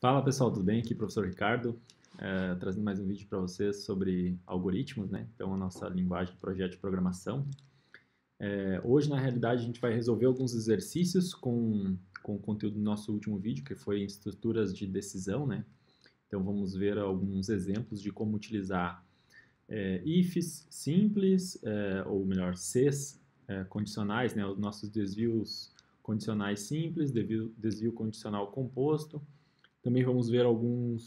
Fala pessoal, tudo bem? Aqui é o professor Ricardo, trazendo mais um vídeo para vocês sobre algoritmos, né? Então, a nossa linguagem de projeto de programação. Hoje, na realidade, a gente vai resolver alguns exercícios com o conteúdo do nosso último vídeo, que foi em estruturas de decisão, né? Então, vamos ver alguns exemplos de como utilizar ifs simples, ou melhor, cs condicionais, né? Os nossos desvios condicionais simples, desvio condicional composto. Também vamos ver um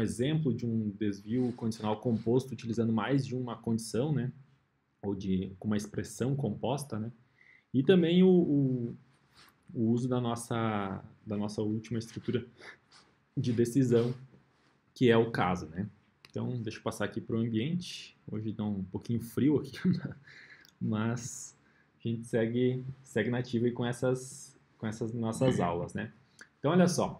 exemplo de um desvio condicional composto utilizando mais de uma condição, né? Ou com uma expressão composta, né? E também o uso da nossa última estrutura de decisão, que é o caso, né? Então, deixa eu passar aqui para o ambiente. Hoje está um pouquinho frio aqui, mas a gente segue nativo aí com essas nossas aulas, né? Então, olha só.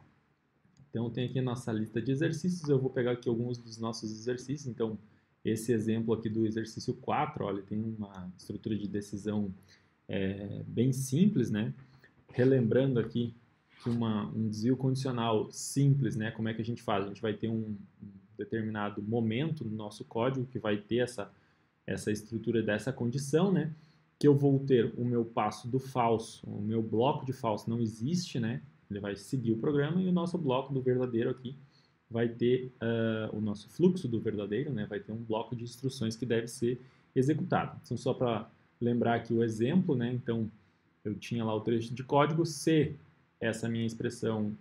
Então, tem aqui a nossa lista de exercícios. Eu vou pegar aqui alguns dos nossos exercícios. Então, esse exemplo aqui do exercício 4, olha, tem uma estrutura de decisão bem simples, né? Relembrando aqui que um desvio condicional simples, né? Como é que a gente faz? A gente vai ter um determinado momento no nosso código que vai ter essa estrutura dessa condição, né? Que eu vou ter o meu passo do falso, o meu bloco de falso não existe, né? Ele vai seguir o programa e o nosso bloco do verdadeiro aqui vai ter o nosso fluxo do verdadeiro, né? Vai ter um bloco de instruções que deve ser executado. Então, só para lembrar aqui o exemplo, né? Então, eu tinha lá o trecho de código, se essa minha expressão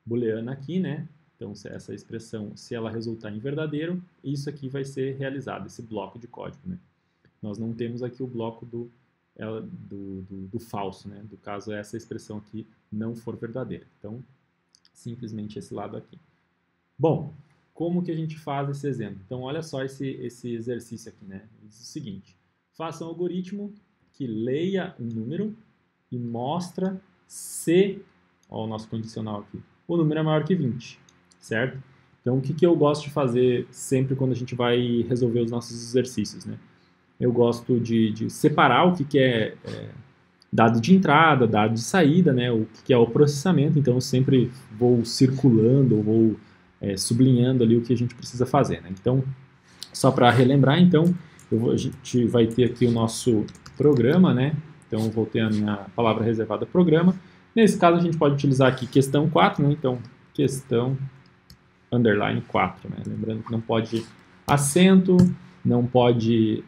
booleana aqui, né? Então, se essa expressão, se ela resultar em verdadeiro, isso aqui vai ser realizado, esse bloco de código, né? Nós não temos aqui o bloco do falso, né? Do caso essa expressão aqui não for verdadeira. Então, simplesmente esse lado aqui. Bom, como que a gente faz esse exemplo? Então, olha só esse exercício aqui, né? Diz o seguinte: faça um algoritmo que leia um número e mostra se, ó, o nosso condicional aqui, o número é maior que 20, certo? Então, o que eu gosto de fazer sempre quando a gente vai resolver os nossos exercícios, né? Eu gosto de separar o que é dado de entrada, dado de saída, né? O que é o processamento. Então, eu sempre vou circulando, vou sublinhando ali o que a gente precisa fazer, né? Então, só para relembrar, então, a gente vai ter aqui o nosso programa, né? Então, eu vou ter a minha palavra reservada programa. Nesse caso, a gente pode utilizar aqui questão 4, né? Então, questão underline 4, né? Lembrando que não pode acento, não pode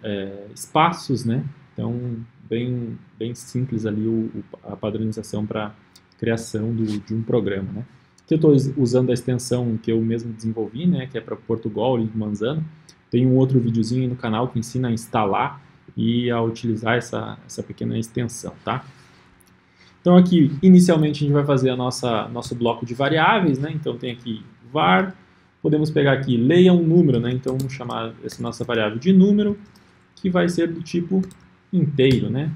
espaços, né? Então, bem simples ali a padronização para criação de um programa, né? Aqui eu estou usando a extensão que eu mesmo desenvolvi, né? Que é para Portugal e Manzano. Tem um outro videozinho aí no canal que ensina a instalar e a utilizar essa pequena extensão, tá? Então, aqui, inicialmente, a gente vai fazer nosso bloco de variáveis, né? Então, tem aqui var. Podemos pegar aqui, leia um número, né? Então, vamos chamar essa nossa variável de número, que vai ser do tipo inteiro, né?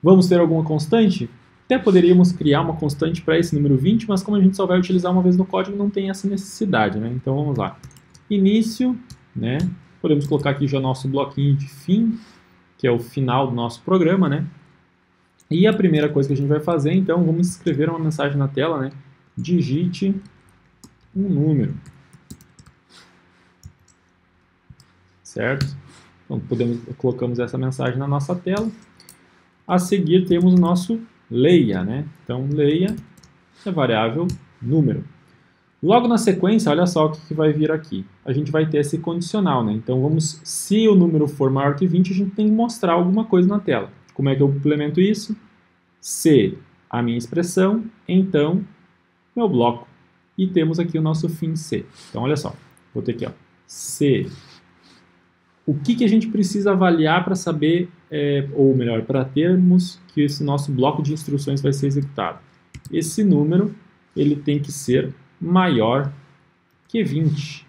Vamos ter alguma constante? Até poderíamos criar uma constante para esse número 20, mas como a gente só vai utilizar uma vez no código, não tem essa necessidade, né? Então, vamos lá. Início, né? Podemos colocar aqui já nosso bloquinho de fim, que é o final do nosso programa, né? E a primeira coisa que a gente vai fazer, então, vamos escrever uma mensagem na tela, né? Digite um número, certo? Então, colocamos essa mensagem na nossa tela. A seguir, temos o nosso leia, né? Então, leia é a variável número. Logo na sequência, olha só o que vai vir aqui. A gente vai ter esse condicional, né? Então, se o número for maior que 20, a gente tem que mostrar alguma coisa na tela. Como é que eu implemento isso? Se a minha expressão, então, meu bloco. E temos aqui o nosso fim C. Então, olha só. Vou ter aqui, ó. Se. O que a gente precisa avaliar para saber, ou melhor, para termos que esse nosso bloco de instruções vai ser executado? Esse número, ele tem que ser maior que 20.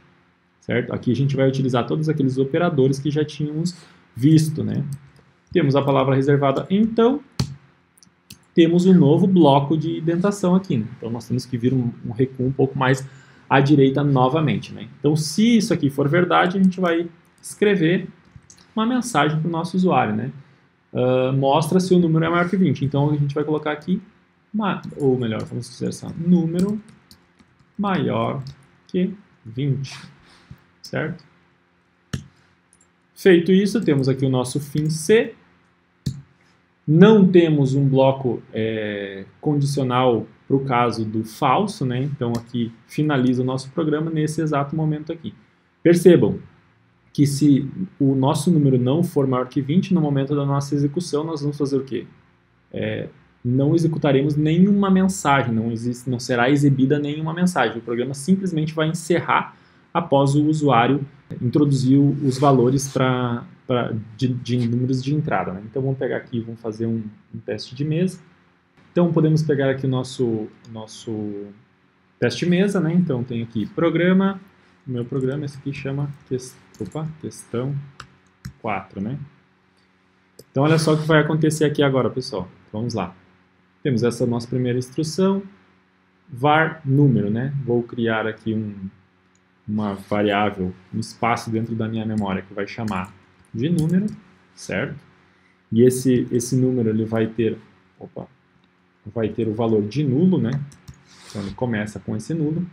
Certo? Aqui a gente vai utilizar todos aqueles operadores que já tínhamos visto, né? Temos a palavra reservada, então, temos um novo bloco de indentação aqui, né? Então, nós temos que vir um recuo um pouco mais à direita novamente, né? Então, se isso aqui for verdade, a gente vai escrever uma mensagem para o nosso usuário, né? Mostra se o número é maior que 20. Então, a gente vai colocar aqui ou melhor, vamos dizer assim, número maior que 20, certo? Feito isso, temos aqui o nosso fim C. Não temos um bloco condicional para o caso do falso, né? Então aqui finaliza o nosso programa nesse exato momento aqui. Percebam que se o nosso número não for maior que 20, no momento da nossa execução, nós vamos fazer o quê? Não executaremos nenhuma mensagem, não será exibida nenhuma mensagem. O programa simplesmente vai encerrar após o usuário introduzir os valores de números de entrada, né? Então vamos pegar aqui, vamos fazer um teste de mesa. Então podemos pegar aqui o nosso teste de mesa, né? Então tem aqui programa, o meu programa, esse aqui chama questão 4, né? Então olha só o que vai acontecer aqui agora, pessoal. Vamos lá. Temos essa nossa primeira instrução, var número, né? Vou criar aqui uma variável, um espaço dentro da minha memória que vai chamar de número, certo? E esse número ele vai ter o valor de nulo, né? Então ele começa com esse nulo.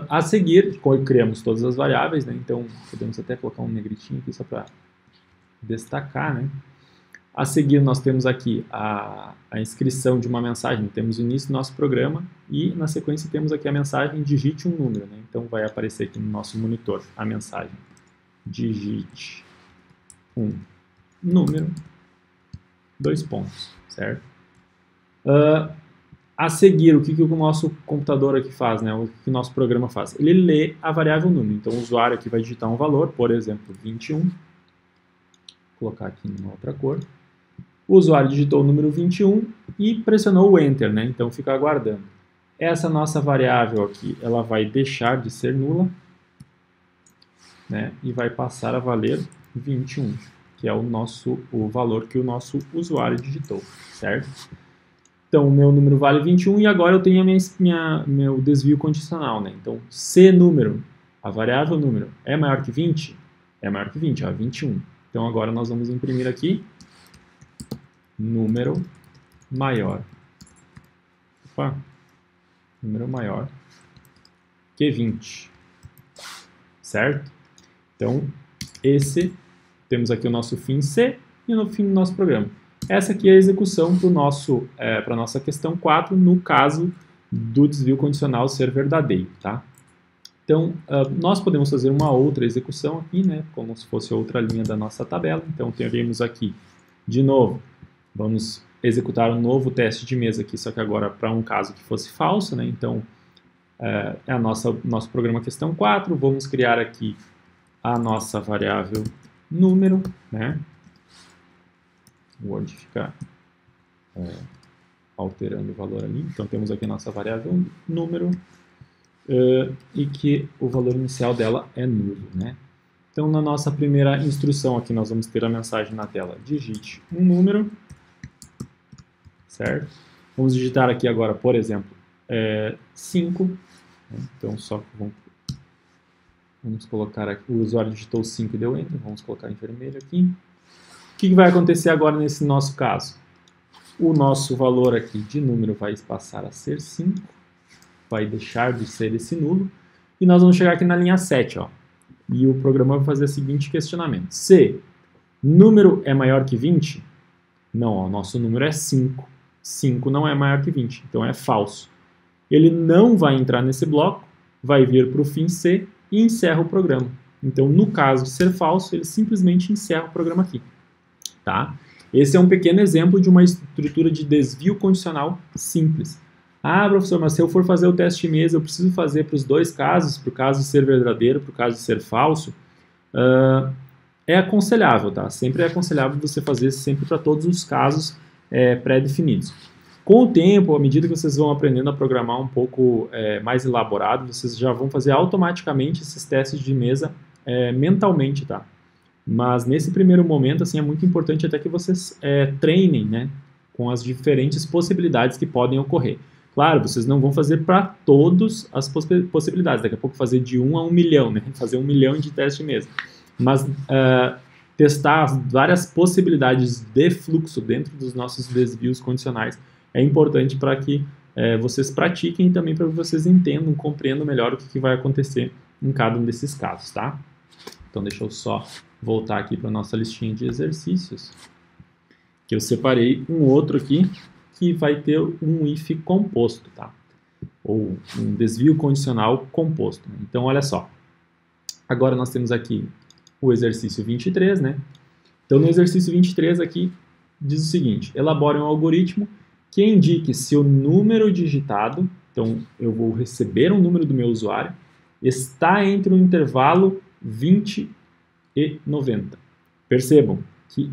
A seguir, criamos todas as variáveis, né? Então podemos até colocar um negritinho aqui só para destacar, né? A seguir, nós temos aqui a inscrição de uma mensagem, temos o início do nosso programa e, na sequência, temos aqui a mensagem digite um número, né? Então, vai aparecer aqui no nosso monitor a mensagem digite um número, 2 pontos, certo? A seguir, o que o nosso computador aqui faz, né? O que o nosso programa faz? Ele lê a variável número. Então, o usuário aqui vai digitar um valor, por exemplo, 21. Vou colocar aqui numa outra cor. O usuário digitou o número 21 e pressionou o Enter, né? Então fica aguardando. Essa nossa variável aqui, ela vai deixar de ser nula, né? E vai passar a valer 21, que é o valor que o nosso usuário digitou, certo? Então o meu número vale 21 e agora eu tenho meu desvio condicional, né? Então se número, a variável número, é maior que 20, é maior que 20, ó, 21. Então agora nós vamos imprimir aqui número maior. Número maior que 20. Certo? Então, temos aqui o nosso fim C e no fim do nosso programa. Essa aqui é a execução para a nossa questão 4, no caso do desvio condicional ser verdadeiro, tá? Então, nós podemos fazer uma outra execução aqui, né, como se fosse outra linha da nossa tabela. Então, teremos aqui, de novo, vamos executar um novo teste de mesa aqui, só que agora para um caso que fosse falso, né? Então, é nosso programa questão 4. Vamos criar aqui a nossa variável número, né? O Word fica alterando o valor ali. Então, temos aqui a nossa variável número e que o valor inicial dela é nulo, né? Então, na nossa primeira instrução aqui, nós vamos ter a mensagem na tela: digite um número, certo? Vamos digitar aqui agora, por exemplo, 5. Então, vamos colocar aqui, o usuário digitou 5 e deu Enter, vamos colocar em vermelho aqui. O que vai acontecer agora nesse nosso caso? O nosso valor aqui de número vai passar a ser 5, vai deixar de ser esse nulo, e nós vamos chegar aqui na linha 7, ó. E o programa vai fazer o seguinte questionamento: se número é maior que 20, não, ó, nosso número é 5. 5 não é maior que 20, então é falso. Ele não vai entrar nesse bloco, vai vir para o fim C e encerra o programa. Então, no caso de ser falso, ele simplesmente encerra o programa aqui. Tá? Esse é um pequeno exemplo de uma estrutura de desvio condicional simples. Ah, professor, mas se eu for fazer o teste de mesa, eu preciso fazer para os dois casos, para o caso de ser verdadeiro, para o caso de ser falso? É aconselhável, tá? Sempre é aconselhável você fazer sempre para todos os casos pré-definidos. Com o tempo, à medida que vocês vão aprendendo a programar um pouco mais elaborado, vocês já vão fazer automaticamente esses testes de mesa mentalmente, tá? Mas nesse primeiro momento, assim, é muito importante até que vocês treinem, né, com as diferentes possibilidades que podem ocorrer. Claro, vocês não vão fazer para todas as possibilidades, daqui a pouco fazer de 1 a 1 milhão, né, fazer 1 milhão de testes de mesa. Mas testar várias possibilidades de fluxo dentro dos nossos desvios condicionais é importante para que vocês pratiquem e também para que vocês entendam, compreendam melhor o que vai acontecer em cada um desses casos, tá? Então, deixa eu só voltar aqui para a nossa listinha de exercícios, que eu separei um outro aqui que vai ter um if composto, tá? Ou um desvio condicional composto. Então, olha só. Agora nós temos aqui o exercício 23, né? Então, no exercício 23 aqui, diz o seguinte: elabore um algoritmo que indique se o número digitado, então eu vou receber um número do meu usuário, está entre o intervalo 20 e 90. Percebam que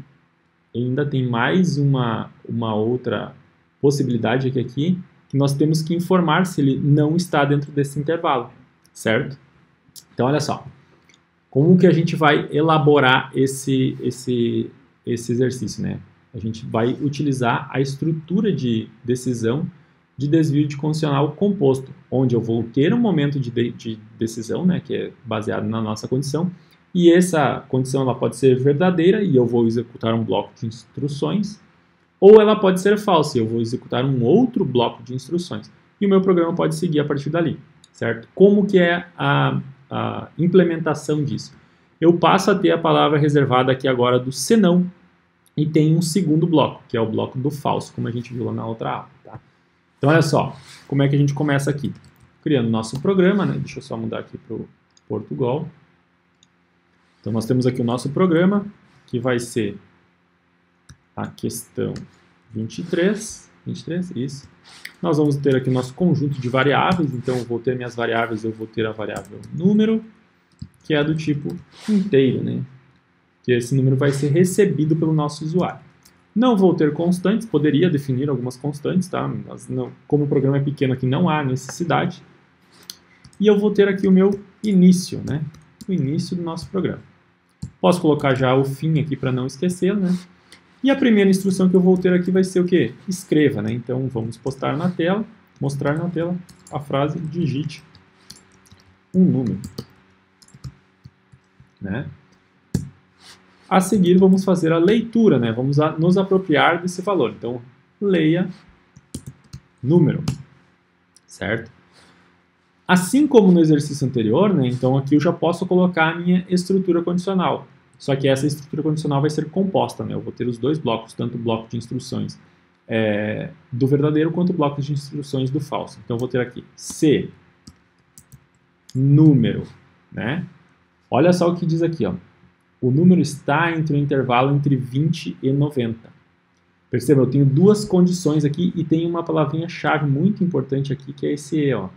ainda tem mais uma outra possibilidade aqui, que nós temos que informar se ele não está dentro desse intervalo, certo? Então, olha só. Como que a gente vai elaborar esse exercício, né? A gente vai utilizar a estrutura de decisão de desvio de condicional composto, onde eu vou ter um momento de decisão, né, que é baseado na nossa condição, e essa condição ela pode ser verdadeira e eu vou executar um bloco de instruções, ou ela pode ser falsa e eu vou executar um outro bloco de instruções. E o meu programa pode seguir a partir dali, certo? Como que é a implementação disso? Eu passo a ter a palavra reservada aqui agora do senão e tem um segundo bloco, que é o bloco do falso, como a gente viu lá na outra aula, tá? Então, olha só, como é que a gente começa aqui? Criando nosso programa, né? Deixa eu só mudar aqui para o Portugal. Então, nós temos aqui o nosso programa, que vai ser a questão 23, isso. Nós vamos ter aqui o nosso conjunto de variáveis, então eu vou ter minhas variáveis, eu vou ter a variável número, que é do tipo inteiro, né? Que esse número vai ser recebido pelo nosso usuário. Não vou ter constantes, poderia definir algumas constantes, tá? Mas não, como o programa é pequeno aqui, não há necessidade. E eu vou ter aqui o meu início, né? O início do nosso programa. Posso colocar já o fim aqui para não esquecê-lo, né? E a primeira instrução que eu vou ter aqui vai ser o quê? Escreva, né? Então, vamos mostrar na tela a frase digite um número, né? A seguir, vamos fazer a leitura, né? Vamos nos apropriar desse valor. Então, leia número, certo? Assim como no exercício anterior, né? Então, aqui eu já posso colocar a minha estrutura condicional. Só que essa estrutura condicional vai ser composta, né? Eu vou ter os dois blocos, tanto o bloco de instruções do verdadeiro quanto o bloco de instruções do falso. Então, eu vou ter aqui se número, né? Olha só o que diz aqui, ó. O número está entre o intervalo entre 20 e 90. Perceba, eu tenho duas condições aqui e tem uma palavrinha-chave muito importante aqui, que é esse E, ó.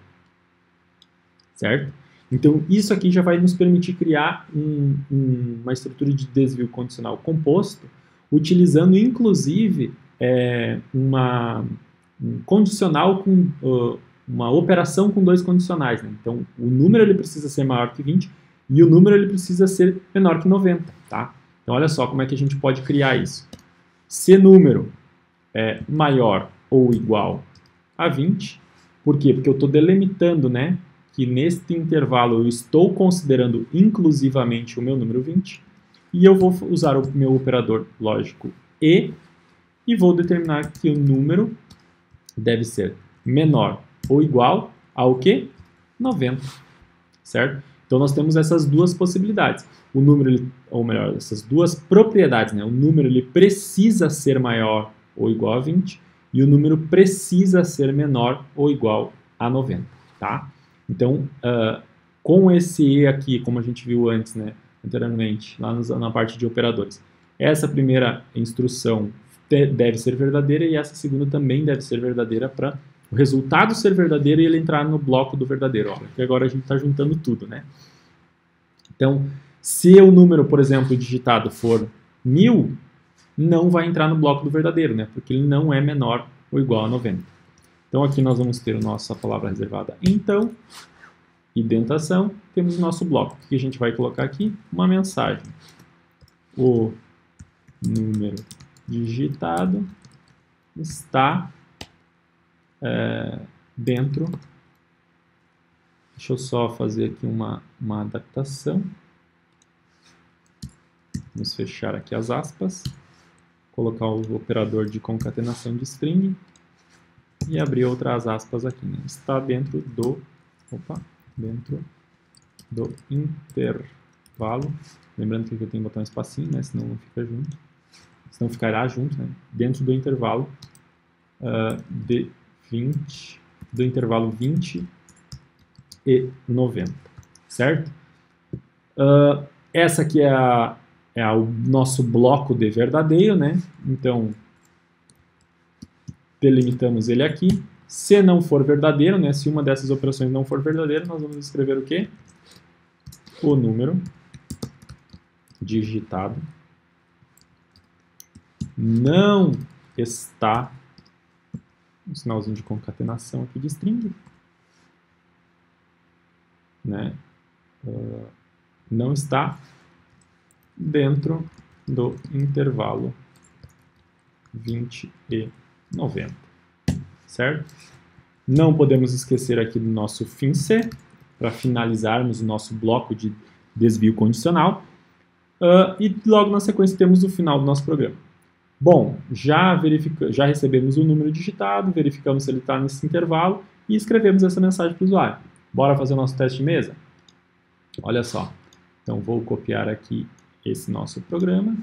Certo? Então, isso aqui já vai nos permitir criar uma estrutura de desvio condicional composto, utilizando, inclusive, um condicional com uma operação com dois condicionais, né? Então, o número ele precisa ser maior que 20 e o número ele precisa ser menor que 90, tá? Então, olha só como é que a gente pode criar isso. Se número é maior ou igual a 20, por quê? Porque eu estou delimitando, né, que neste intervalo eu estou considerando inclusivamente o meu número 20 e eu vou usar o meu operador lógico e vou determinar que o número deve ser menor ou igual ao quê? 90, certo? Então, nós temos essas duas possibilidades. O número, ou melhor, essas duas propriedades, né? O número ele precisa ser maior ou igual a 20 e o número precisa ser menor ou igual a 90, tá? Então, com esse E aqui, como a gente viu antes, né, anteriormente, lá na parte de operadores, essa primeira instrução deve ser verdadeira e essa segunda também deve ser verdadeira para o resultado ser verdadeiro e ele entrar no bloco do verdadeiro. Olha, que agora a gente está juntando tudo, né? Então, se o número, por exemplo, digitado for 1000, não vai entrar no bloco do verdadeiro, né? Porque ele não é menor ou igual a 90. Então, aqui nós vamos ter a nossa palavra reservada então, indentação, temos o nosso bloco. O que a gente vai colocar aqui? Uma mensagem. O número digitado está dentro. Deixa eu só fazer aqui uma adaptação. Vamos fechar aqui as aspas. Colocar o operador de concatenação de string. e abrir outras aspas aqui, né? Está dentro do intervalo. Lembrando que aqui eu tenho que botar um espacinho, né? Senão não fica junto. Senão ficará junto, né? Dentro do intervalo do intervalo 20 e 90, certo? Essa aqui é o nosso bloco de verdadeiro, né? Então, delimitamos ele aqui. Se não for verdadeiro, né? Se uma dessas operações não for verdadeira, nós vamos escrever o quê? O número digitado não está, um sinalzinho de concatenação aqui de string, né? Não está dentro do intervalo 20 e 90, certo? Não podemos esquecer aqui do nosso fim C, para finalizarmos o nosso bloco de desvio condicional, e logo na sequência temos o final do nosso programa. Bom, já recebemos o número digitado, verificamos se ele está nesse intervalo e escrevemos essa mensagem para o usuário. Bora fazer o nosso teste de mesa? Olha só. Então, vou copiar aqui esse nosso programa,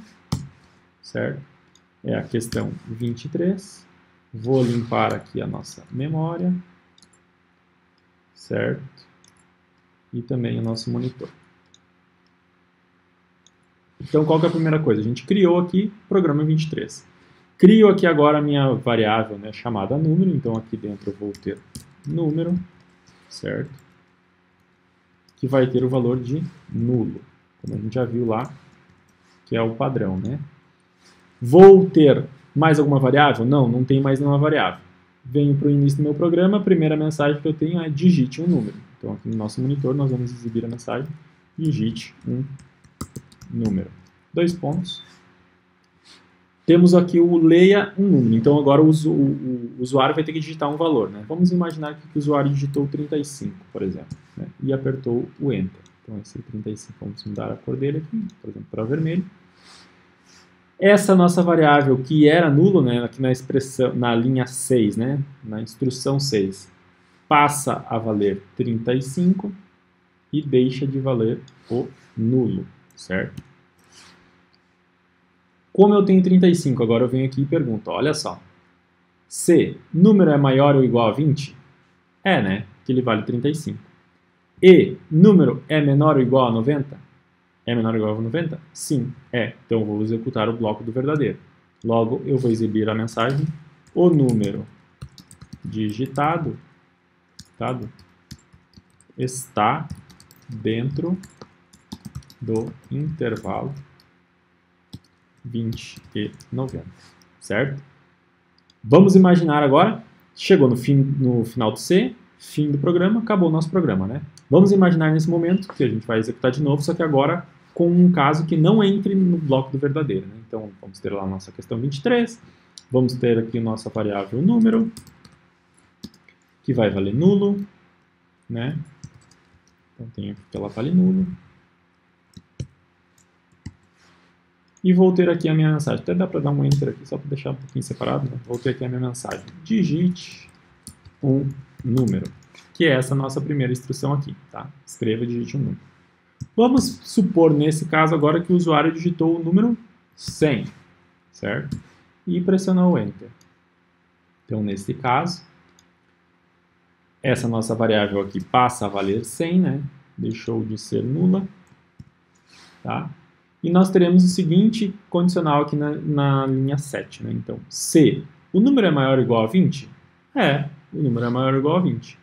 certo? É a questão 23. Vou limpar aqui a nossa memória, certo? E também o nosso monitor. Então, qual que é a primeira coisa? A gente criou aqui o programa 23. Crio aqui agora a minha variável, né, chamada número. Então, aqui dentro eu vou ter número, certo? Que vai ter o valor de nulo, como a gente já viu lá, que é o padrão, né? Vou ter mais alguma variável? Não tem mais nenhuma variável. Venho para o início do meu programa, a primeira mensagem que eu tenho é digite um número. Então, aqui no nosso monitor, nós vamos exibir a mensagem digite um número. 2 pontos. Temos aqui o leia um número. Então, agora o usuário vai ter que digitar um valor, né? Vamos imaginar que o usuário digitou 35, por exemplo, né? E apertou o Enter. Então, esse 35, vamos mudar a cor dele aqui, por exemplo, para vermelho. Essa nossa variável que era nulo, né, aqui na expressão, na linha 6, né, na instrução 6, passa a valer 35 e deixa de valer o nulo, certo? Como eu tenho 35, agora eu venho aqui e pergunto, olha só, se número é maior ou igual a 20, é, né, que ele vale 35. E número é menor ou igual a 90? É menor ou igual a 90? Sim, é. Então eu vou executar o bloco do verdadeiro. Logo, eu vou exibir a mensagem, o número digitado está dentro do intervalo 20 e 90, certo? Vamos imaginar agora, chegou no final do C, fim do programa, acabou o nosso programa, né? Vamos imaginar nesse momento que a gente vai executar de novo, só que agora com um caso que não entre no bloco do verdadeiro, né? Então, vamos ter lá a nossa questão 23, vamos ter aqui a nossa variável número, que vai valer nulo, né? Então, tem aqui que ela vale nulo. E vou ter aqui a minha mensagem. Até dá para dar um Enter aqui, só para deixar um pouquinho separado, né? Vou ter aqui a minha mensagem. Digite um número, que é essa nossa primeira instrução aqui, tá? Escreva, digite um número. Vamos supor, nesse caso agora, que o usuário digitou o número 100, certo? E pressionou o Enter. Então, nesse caso, essa nossa variável aqui passa a valer 100, né? Deixou de ser nula, tá? E nós teremos o seguinte condicional aqui na linha 7, né? Então, se o número é maior ou igual a 20, o número é maior ou igual a 20.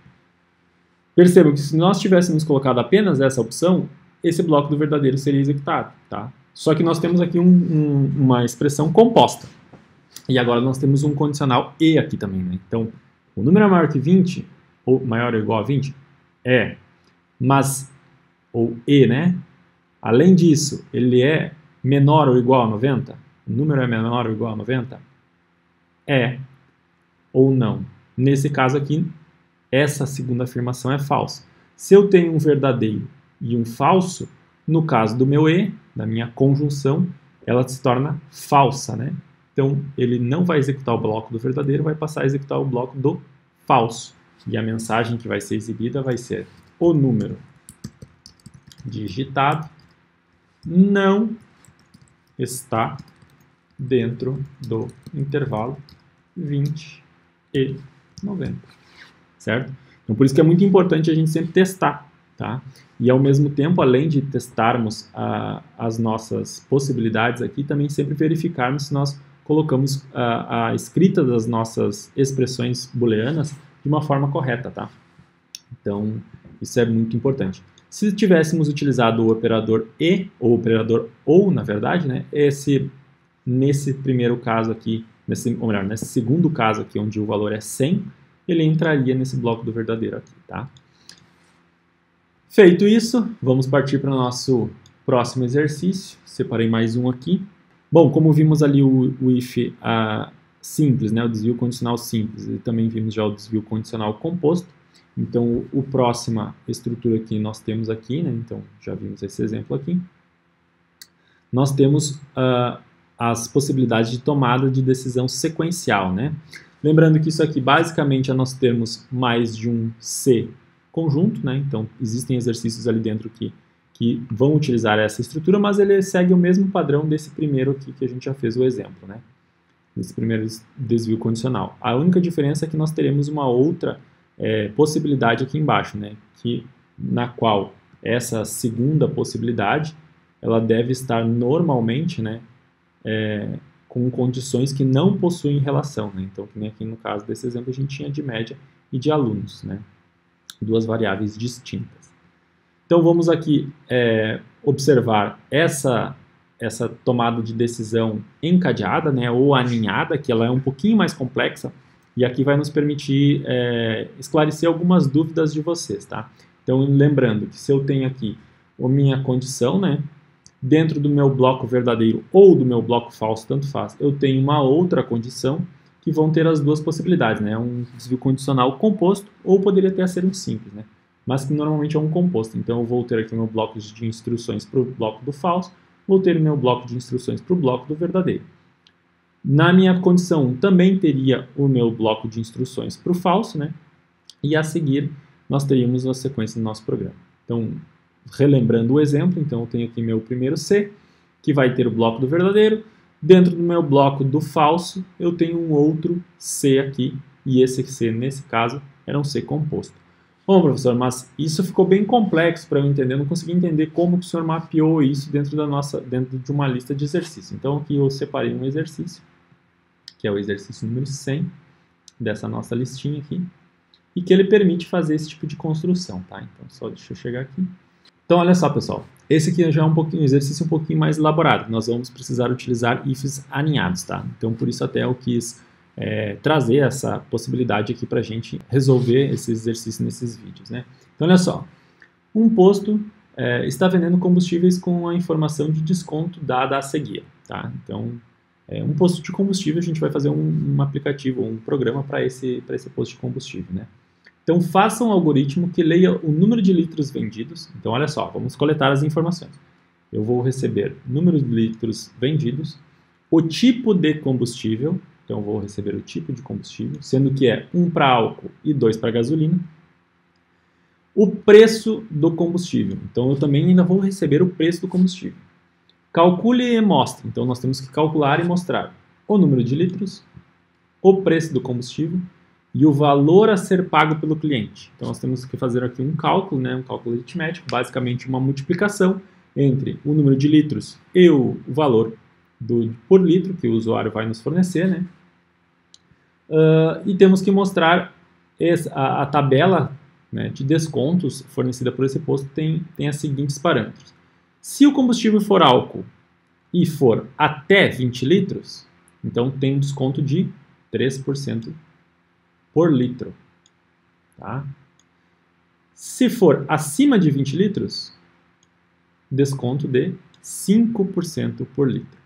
Percebam que se nós tivéssemos colocado apenas essa opção, esse bloco do verdadeiro seria executado, tá? Só que nós temos aqui uma expressão composta. E agora nós temos um condicional e aqui também, né? Então, o número é maior que 20, ou maior ou igual a 20? É. Mas, ou e, né? Além disso, ele é menor ou igual a 90? O número é menor ou igual a 90? É. Ou não. Nesse caso aqui, essa segunda afirmação é falsa. Se eu tenho um verdadeiro e um falso, no caso do meu e, da minha conjunção, ela se torna falsa, né? Então, ele não vai executar o bloco do verdadeiro, vai passar a executar o bloco do falso. E a mensagem que vai ser exibida vai ser: o número digitado não está dentro do intervalo 20 e 90, certo? Então, por isso que é muito importante a gente sempre testar, tá? E, ao mesmo tempo, além de testarmos as nossas possibilidades aqui, também sempre verificarmos se nós colocamos a escrita das nossas expressões booleanas de uma forma correta, tá? Então, isso é muito importante. Se tivéssemos utilizado o operador e, ou o operador ou, na verdade, né, nesse primeiro caso aqui, nesse segundo caso aqui, onde o valor é 100, ele entraria nesse bloco do verdadeiro aqui, tá? Feito isso, vamos partir para o nosso próximo exercício. Separei mais um aqui. Bom, como vimos ali o if simples, né, o desvio condicional simples, e também vimos já o desvio condicional composto. Então, a próxima estrutura que nós temos aqui, né, então já vimos esse exemplo aqui, nós temos as possibilidades de tomada de decisão sequencial, né? Lembrando que isso aqui basicamente é nós termos mais de um C conjunto, né? Então, existem exercícios ali dentro que vão utilizar essa estrutura, mas ele segue o mesmo padrão desse primeiro aqui que a gente já fez o exemplo, né? Desse primeiro desvio condicional. A única diferença é que nós teremos uma outra possibilidade aqui embaixo, né? Na qual essa segunda possibilidade ela deve estar normalmente, né, com condições que não possuem relação, né? Então, que nem aqui no caso desse exemplo, a gente tinha de média e de alunos, né? Duas variáveis distintas. Então, vamos aqui observar essa tomada de decisão encadeada, né, ou aninhada, que ela é um pouquinho mais complexa, e aqui vai nos permitir esclarecer algumas dúvidas de vocês, tá? Então, lembrando que se eu tenho aqui a minha condição, né, dentro do meu bloco verdadeiro ou do meu bloco falso, tanto faz, eu tenho uma outra condição que vão ter as duas possibilidades, né? Um desvio condicional composto ou poderia até ser um simples, né? Mas que normalmente é um composto. Então, eu vou ter aqui o meu bloco de instruções para o bloco do falso, vou ter o meu bloco de instruções para o bloco do verdadeiro. Na minha condição 1, também teria o meu bloco de instruções para o falso, né? E a seguir, nós teríamos a sequência do nosso programa. Então, relembrando o exemplo, então eu tenho aqui meu primeiro C, que vai ter o bloco do verdadeiro. Dentro do meu bloco do falso, eu tenho um outro C aqui, e esse C, nesse caso, era um C composto. Bom, professor, mas isso ficou bem complexo para eu entender, eu não consegui entender como que o senhor mapeou isso dentro de uma lista de exercícios. Então, aqui eu separei um exercício, que é o exercício número 100, dessa nossa listinha aqui, e que ele permite fazer esse tipo de construção, tá? Então, só deixa eu chegar aqui. Então, olha só, pessoal. Esse aqui já é um exercício um pouquinho mais elaborado. Nós vamos precisar utilizar ifs aninhados, tá? Então, por isso até eu quis trazer essa possibilidade aqui para a gente resolver esse exercício nesses vídeos, né? Então, olha só. Um posto está vendendo combustíveis com a informação de desconto dada a seguir, tá? Então, um posto de combustível, a gente vai fazer um aplicativo, um programa para esse posto de combustível, né? Então, faça um algoritmo que leia o número de litros vendidos. Então, olha só, vamos coletar as informações. Eu vou receber número de litros vendidos, o tipo de combustível, então eu vou receber o tipo de combustível, sendo que é 1 para álcool e 2 para gasolina, o preço do combustível, então eu também ainda vou receber o preço do combustível. Calcule e mostre, então nós temos que calcular e mostrar o número de litros, o preço do combustível, e o valor a ser pago pelo cliente. Então, nós temos que fazer aqui um cálculo, né, um cálculo aritmético, basicamente uma multiplicação entre o número de litros e o valor por litro que o usuário vai nos fornecer, né? E temos que mostrar a tabela, né, de descontos fornecida por esse posto tem os seguintes parâmetros. Se o combustível for álcool e for até 20 litros, então tem um desconto de 3% por litro, tá? Se for acima de 20 litros, desconto de 5% por litro.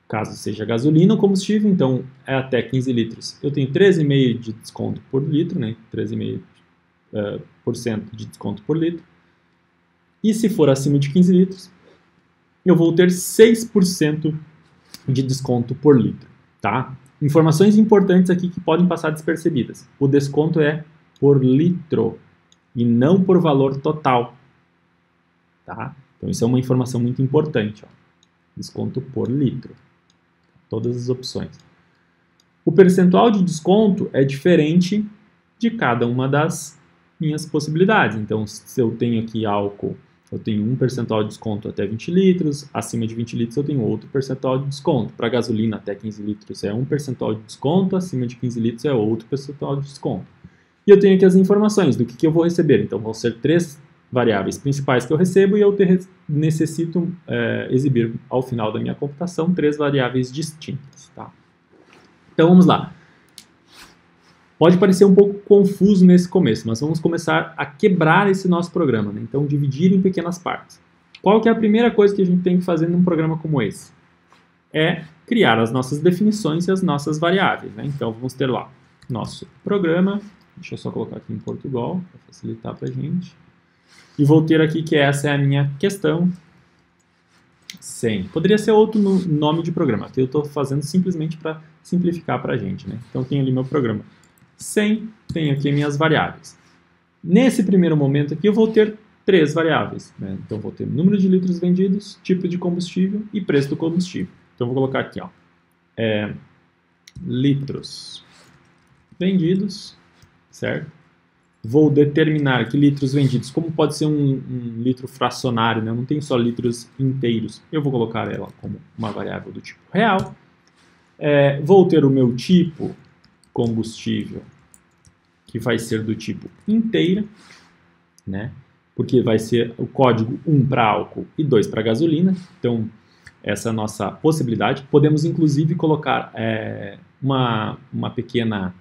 Caso seja gasolina ou combustível, então é até 15 litros. Eu tenho 13,5% de desconto por litro, né? 13,5% de desconto por litro. E se for acima de 15 litros, eu vou ter 6% de desconto por litro. tá? Informações importantes aqui que podem passar despercebidas. O desconto é por litro e não por valor total, tá? Então isso é uma informação muito importante, ó. Desconto por litro. Todas as opções. O percentual de desconto é diferente de cada uma das minhas possibilidades. Então, se eu tenho aqui álcool, eu tenho um percentual de desconto até 20 litros, acima de 20 litros eu tenho outro percentual de desconto. Para gasolina até 15 litros é um percentual de desconto, acima de 15 litros é outro percentual de desconto. E eu tenho aqui as informações do que eu vou receber. Então, vão ser 3 variáveis principais que eu recebo e eu necessito exibir ao final da minha computação 3 variáveis distintas. Tá? Então, vamos lá. Pode parecer um pouco confuso nesse começo, mas vamos começar a quebrar esse nosso programa, né? Então, dividir em pequenas partes. Qual que é a primeira coisa que a gente tem que fazer num programa como esse? É criar as nossas definições e as nossas variáveis, né? Então, vamos ter lá nosso programa. Deixa eu só colocar aqui em Portugal, para facilitar para a gente. E vou ter aqui que essa é a minha questão 100. Poderia ser outro nome de programa, que eu estou fazendo simplesmente para simplificar para a gente, né? Então, tem ali meu programa 100, tenho aqui minhas variáveis. Nesse primeiro momento aqui, eu vou ter 3 variáveis, né? Então, vou ter número de litros vendidos, tipo de combustível e preço do combustível. Então, vou colocar aqui, ó, litros vendidos, certo? Vou determinar que litros vendidos, como pode ser um litro fracionário, né? Eu não tenho só litros inteiros, eu vou colocar ela como uma variável do tipo real. Vou ter o meu tipo combustível, que vai ser do tipo inteira, né? Porque vai ser o código 1 para álcool e 2 para gasolina. Então, essa é a nossa possibilidade. Podemos, inclusive, colocar uma pequena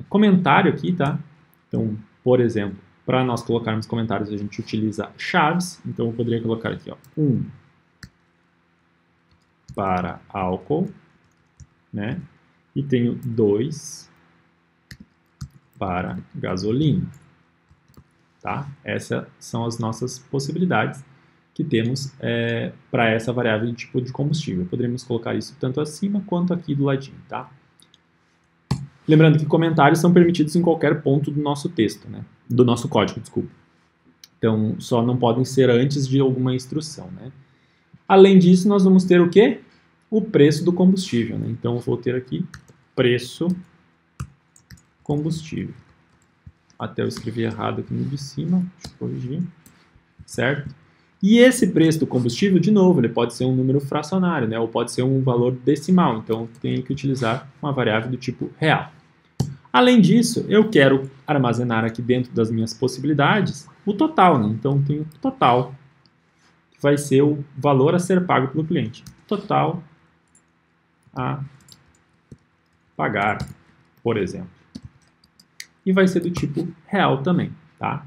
comentário aqui, tá? Então, por exemplo, para nós colocarmos comentários, a gente utiliza chaves. Então, eu poderia colocar aqui, ó, 1 para álcool, né? E tenho 2 para gasolina, tá? Essas são as nossas possibilidades que temos para essa variável de tipo de combustível. Poderíamos colocar isso tanto acima quanto aqui do ladinho, tá? Lembrando que comentários são permitidos em qualquer ponto do nosso texto, né? Do nosso código, desculpa. Então, só não podem ser antes de alguma instrução, né? Além disso, nós vamos ter o quê? O preço do combustível, né? Então, eu vou ter aqui preço combustível. Até eu escrevi errado aqui no de cima, deixa eu corrigir, certo? E esse preço do combustível, de novo, ele pode ser um número fracionário, né? Ou pode ser um valor decimal, então eu tenho que utilizar uma variável do tipo real. Além disso, eu quero armazenar aqui dentro das minhas possibilidades o total, né? Então, tenho o total, que vai ser o valor a ser pago pelo cliente. Total a pagar, por exemplo. E vai ser do tipo real também, tá?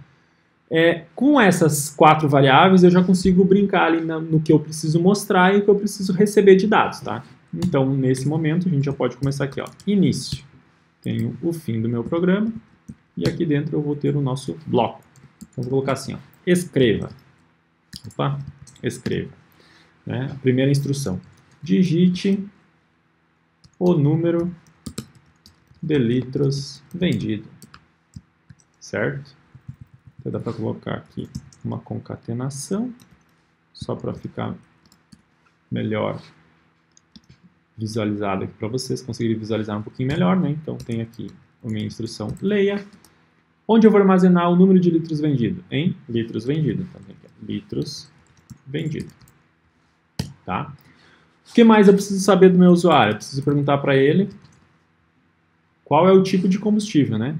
Com essas 4 variáveis, eu já consigo brincar ali no que eu preciso mostrar e o que eu preciso receber de dados, tá? Então, nesse momento, a gente já pode começar aqui, ó, início. Tenho o fim do meu programa e aqui dentro eu vou ter o nosso bloco. Então, vou colocar assim, ó, escreva. Opa, escreva. Né? A primeira instrução. Digite o número de litros vendido. Certo? Então, dá para colocar aqui uma concatenação, só para ficar melhor visualizado aqui para vocês conseguirem visualizar um pouquinho melhor, né? Então, tem aqui a minha instrução leia, onde eu vou armazenar o número de litros vendido, em litros vendido. Então, tem aqui, litros vendido. Tá? O que mais eu preciso saber do meu usuário? Eu preciso perguntar para ele qual é o tipo de combustível, né?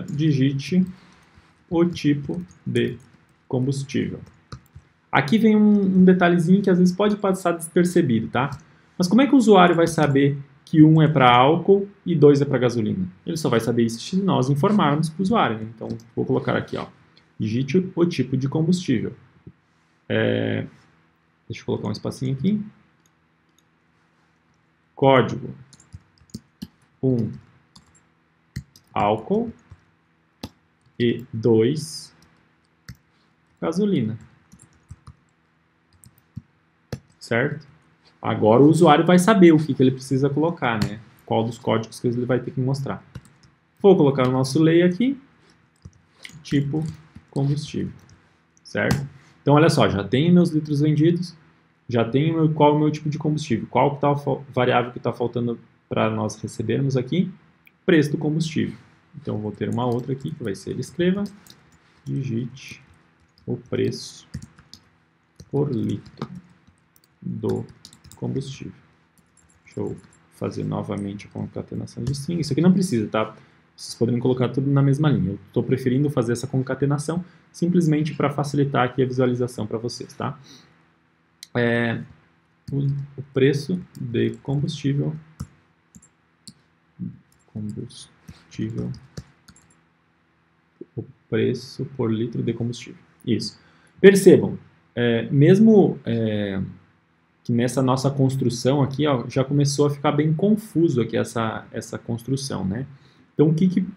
Digite o tipo de combustível. Aqui vem um detalhezinho que às vezes pode passar despercebido, tá? Mas como é que o usuário vai saber que 1 é para álcool e 2 é para gasolina? Ele só vai saber isso se nós informarmos para o usuário, né? Então, vou colocar aqui, ó, digite o tipo de combustível. Deixa eu colocar um espacinho aqui. Código 1, álcool e 2, gasolina. Certo? Agora o usuário vai saber o que ele precisa colocar, né? Qual dos códigos que ele vai ter que mostrar. Vou colocar o nosso lay aqui, tipo combustível, certo? Então, olha só, já tenho meus litros vendidos, já tenho qual é o meu tipo de combustível, qual que tá variável que está faltando para nós recebermos aqui, preço do combustível. Então, vou ter uma outra aqui, que vai ser, escreva, digite o preço por litro do combustível. Deixa eu fazer novamente a concatenação de string. Isso aqui não precisa, tá? Vocês podem colocar tudo na mesma linha. Eu estou preferindo fazer essa concatenação simplesmente para facilitar aqui a visualização para vocês, tá? O preço de combustível, o preço por litro de combustível. Isso. Percebam, mesmo que nessa nossa construção aqui, ó, já começou a ficar bem confuso aqui essa construção, né? Então,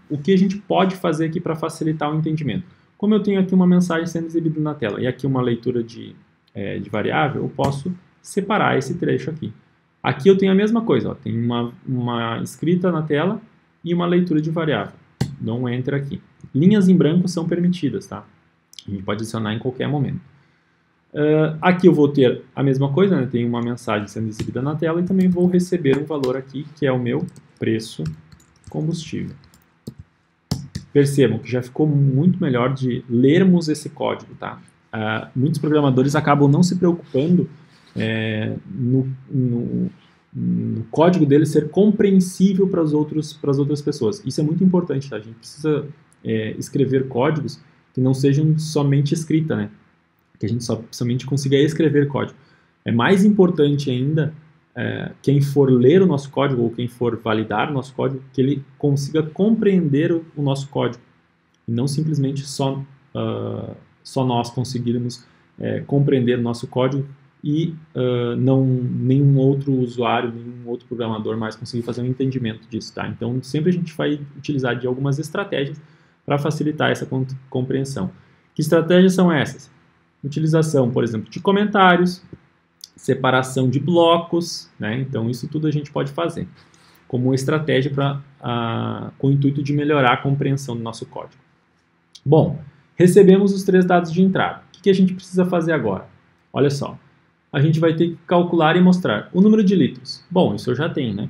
o que a gente pode fazer aqui para facilitar o entendimento? Como eu tenho aqui uma mensagem sendo exibida na tela e aqui uma leitura de variável, eu posso separar esse trecho aqui. Aqui eu tenho a mesma coisa, ó, tem uma escrita na tela e uma leitura de variável. Dou um enter aqui. Linhas em branco são permitidas, tá? A gente pode adicionar em qualquer momento. Aqui eu vou ter a mesma coisa, né? Tem uma mensagem sendo exibida na tela e também vou receber um valor aqui, que é o meu preço combustível. Percebam que já ficou muito melhor de lermos esse código, tá? Muitos programadores acabam não se preocupando no código dele ser compreensível para as outras pessoas. Isso é muito importante, tá? A gente precisa escrever códigos que não sejam somente escrita, né? Que a gente somente consiga escrever código. É mais importante ainda quem for ler o nosso código ou quem for validar o nosso código, que ele consiga compreender o nosso código. E não simplesmente só nós conseguirmos compreender o nosso código e nenhum outro usuário, nenhum outro programador mais conseguir fazer um entendimento disso, tá? Então, sempre a gente vai utilizar de algumas estratégias para facilitar essa compreensão. Que estratégias são essas? Utilização, por exemplo, de comentários, separação de blocos, né? Então, isso tudo a gente pode fazer como uma estratégia com o intuito de melhorar a compreensão do nosso código. Bom, recebemos os 3 dados de entrada. O que a gente precisa fazer agora? Olha só, a gente vai ter que calcular e mostrar o número de litros. Bom, isso eu já tenho, né?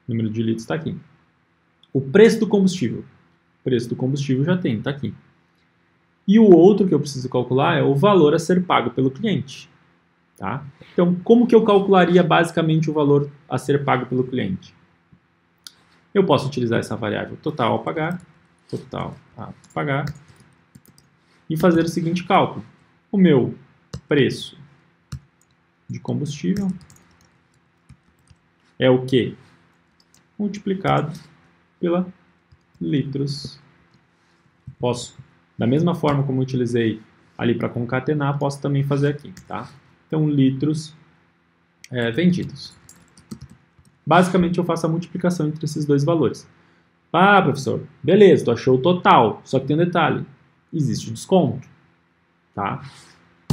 O número de litros está aqui. O preço do combustível. O preço do combustível já tem, está aqui. E o outro que eu preciso calcular é o valor a ser pago pelo cliente. Tá? Então, como que eu calcularia basicamente o valor a ser pago pelo cliente? Eu posso utilizar essa variável total a pagar, e fazer o seguinte cálculo. O meu preço de combustível é o quê? Multiplicado pela litros. Posso, da mesma forma como eu utilizei ali para concatenar, posso também fazer aqui, tá? Então, litros vendidos. Basicamente, eu faço a multiplicação entre esses dois valores. Ah, professor, beleza, tu achou o total, só que tem um detalhe, existe o desconto, tá?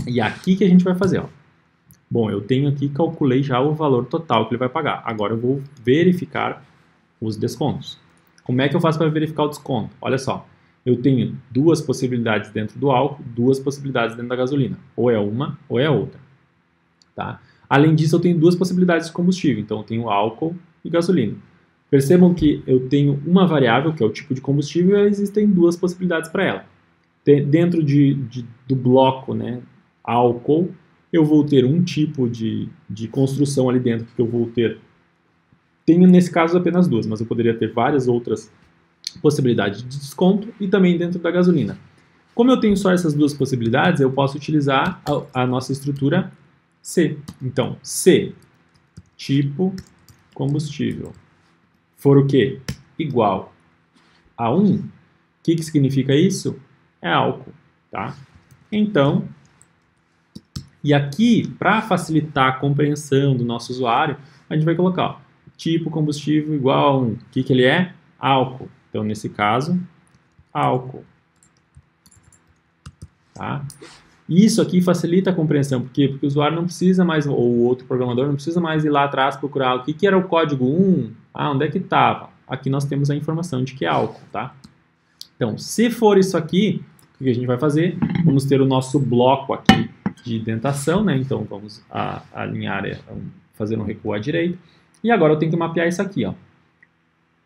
E aqui que a gente vai fazer, ó. Bom, eu tenho aqui, calculei já o valor total que ele vai pagar. Agora eu vou verificar os descontos. Como é que eu faço para verificar o desconto? Olha só, eu tenho 2 possibilidades dentro do álcool, 2 possibilidades dentro da gasolina. Ou é uma, ou é a outra. Tá? Além disso, eu tenho 2 possibilidades de combustível. Então, eu tenho álcool e gasolina. Percebam que eu tenho uma variável, que é o tipo de combustível, e existem 2 possibilidades para ela. Dentro do bloco, né, álcool, eu vou ter um tipo de construção ali dentro, que eu vou ter... Tenho, nesse caso, apenas 2, mas eu poderia ter várias outras possibilidades de desconto e também dentro da gasolina. Como eu tenho só essas 2 possibilidades, eu posso utilizar a nossa estrutura C. Então, C, tipo combustível, for o quê? Igual a 1. O que significa isso? É álcool, tá? Então, e aqui, para facilitar a compreensão do nosso usuário, a gente vai colocar, ó, tipo combustível igual a 1. O que ele é? Álcool. Então, nesse caso, álcool. Tá? E isso aqui facilita a compreensão. Por quê? Porque o usuário não precisa mais, ou o outro programador não precisa mais ir lá atrás procurar o que era o código 1, onde é que estava? Aqui nós temos a informação de que é álcool, tá? Então, se for isso aqui, o que a gente vai fazer? Vamos ter o nosso bloco aqui de indentação, né? Então, vamos alinhar, fazer um recuo à direita. E agora eu tenho que mapear isso aqui, ó.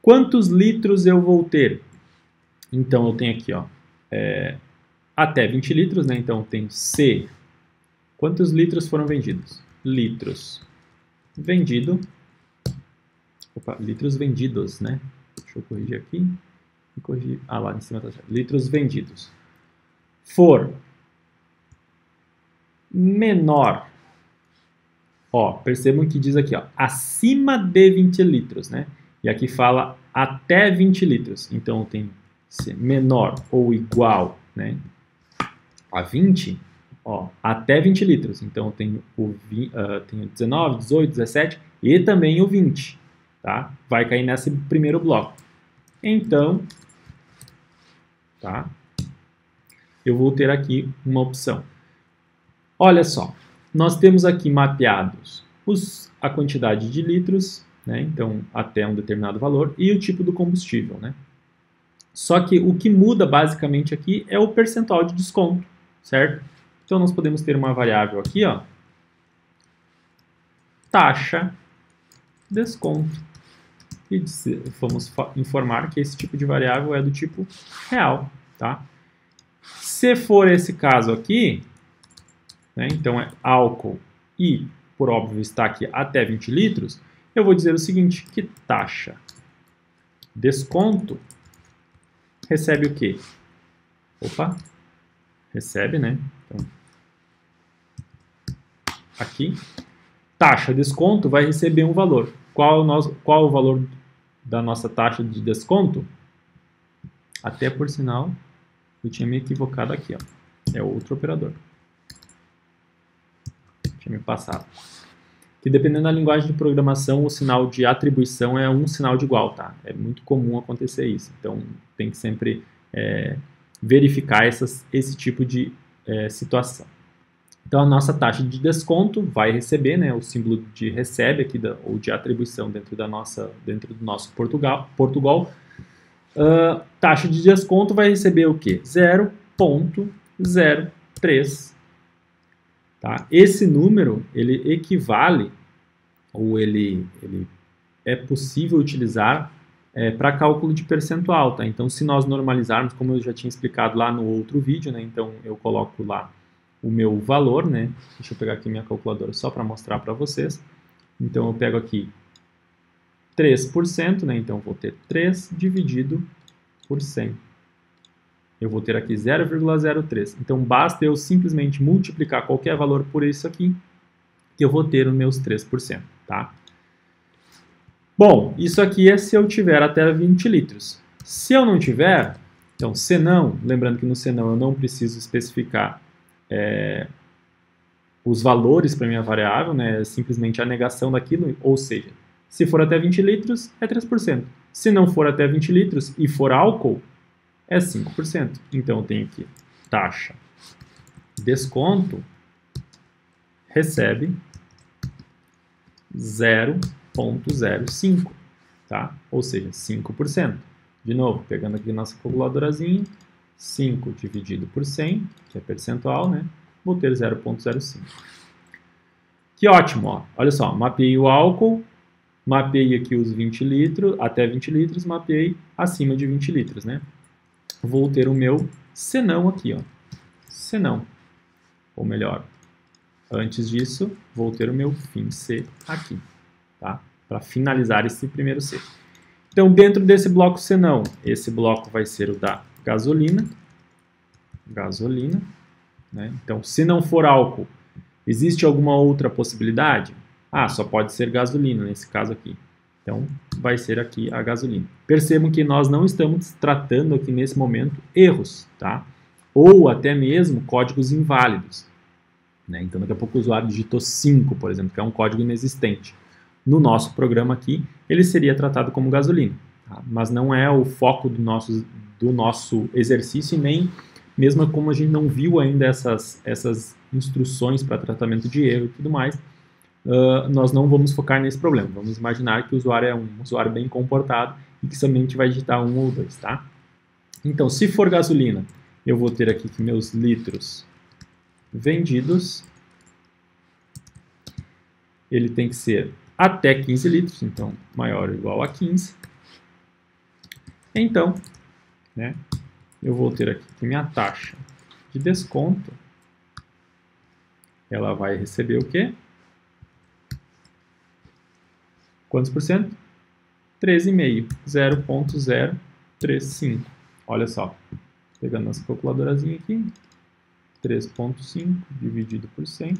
Quantos litros eu vou ter? Então, eu tenho aqui, ó, até 20 litros, né? Então, eu tenho C. Quantos litros foram vendidos? Litros. Vendido. Opa, litros vendidos, né? Deixa eu corrigir aqui. E corrigir. Lá em cima tá certo. Litros vendidos. For menor. Ó, percebam que diz aqui, ó, acima de 20 litros, né? E aqui fala até 20 litros. Então, eu tenho menor ou igual, né, a 20, ó, até 20 litros. Então, eu tenho, tenho 19, 18, 17 e também o 20, tá? Vai cair nesse primeiro bloco. Então, tá? Eu vou ter aqui uma opção. Olha só, nós temos aqui mapeados a quantidade de litros, né? Então, até um determinado valor, e o tipo do combustível, né? Só que o que muda basicamente aqui é o percentual de desconto, certo? Então, nós podemos ter uma variável aqui, ó, taxa desconto. E vamos informar que esse tipo de variável é do tipo real, tá? Se for esse caso aqui, né, então é álcool e, por óbvio, está aqui até 20 litros, eu vou dizer o seguinte, que taxa desconto recebe o quê? Opa, recebe, né? Então, aqui, taxa desconto vai receber um valor. Qual o valor da nossa taxa de desconto? Até por sinal, eu tinha me equivocado aqui, ó. É outro operador. Tinha me passado. Que dependendo da linguagem de programação, o sinal de atribuição é um sinal de igual, tá? É muito comum acontecer isso. Então, tem que sempre verificar esse tipo de situação. Então, a nossa taxa de desconto vai receber, né, o símbolo de recebe aqui, ou de atribuição dentro do nosso Portugal. Taxa de desconto vai receber o quê? 0,03. Tá? Esse número, ele equivale, ou ele é possível utilizar para cálculo de percentual. Tá? Então, se nós normalizarmos, como eu já tinha explicado lá no outro vídeo, né, então eu coloco lá o meu valor, né? Deixa eu pegar aqui minha calculadora só para mostrar para vocês. Então, eu pego aqui 3%, né? Então, eu vou ter 3 dividido por 100. Eu vou ter aqui 0,03. Então, basta eu simplesmente multiplicar qualquer valor por isso aqui, que eu vou ter os meus 3%, tá? Bom, isso aqui é se eu tiver até 20 litros. Se eu não tiver, então, se não, lembrando que no se não eu não preciso especificar os valores para minha variável, né? É simplesmente a negação daquilo, ou seja, se for até 20 litros, é 3%. Se não for até 20 litros e for álcool, é 5%. Então, eu tenho aqui taxa desconto recebe 0,05, tá? Ou seja, 5%. De novo, pegando aqui nossa calculadorazinha, 5 dividido por 100, que é percentual, né? Vou ter 0,05. Que ótimo, ó. Olha só, mapeei o álcool, mapeei aqui os 20 litros, até 20 litros, mapeei acima de 20 litros, né? Vou ter o meu senão aqui, ó. Senão. Ou melhor, antes disso, vou ter o meu fim C aqui, tá? Para finalizar esse primeiro C. Então, dentro desse bloco senão, esse bloco vai ser o da gasolina, né? Então, se não for álcool, existe alguma outra possibilidade? Só pode ser gasolina, nesse caso aqui. Então, vai ser aqui a gasolina. Percebam que nós não estamos tratando aqui nesse momento erros, tá? Ou até mesmo códigos inválidos, né? Então, daqui a pouco o usuário digitou 5, por exemplo, que é um código inexistente. No nosso programa aqui, ele seria tratado como gasolina, tá? Mas não é o foco do nosso exercício e nem mesmo como a gente não viu ainda essas instruções para tratamento de erro e tudo mais, nós não vamos focar nesse problema. Vamos imaginar que o usuário é um usuário bem comportado e que somente vai digitar 1 ou 2, tá? Então, se for gasolina, eu vou ter aqui que meus litros vendidos, ele tem que ser até 15 litros, então maior ou igual a 15. Então, né, eu vou ter aqui que minha taxa de desconto, ela vai receber o quê? Quantos por cento? 13,5, 0,035. Olha só, pegando nossa calculadorazinha aqui, 3,5 dividido por 100,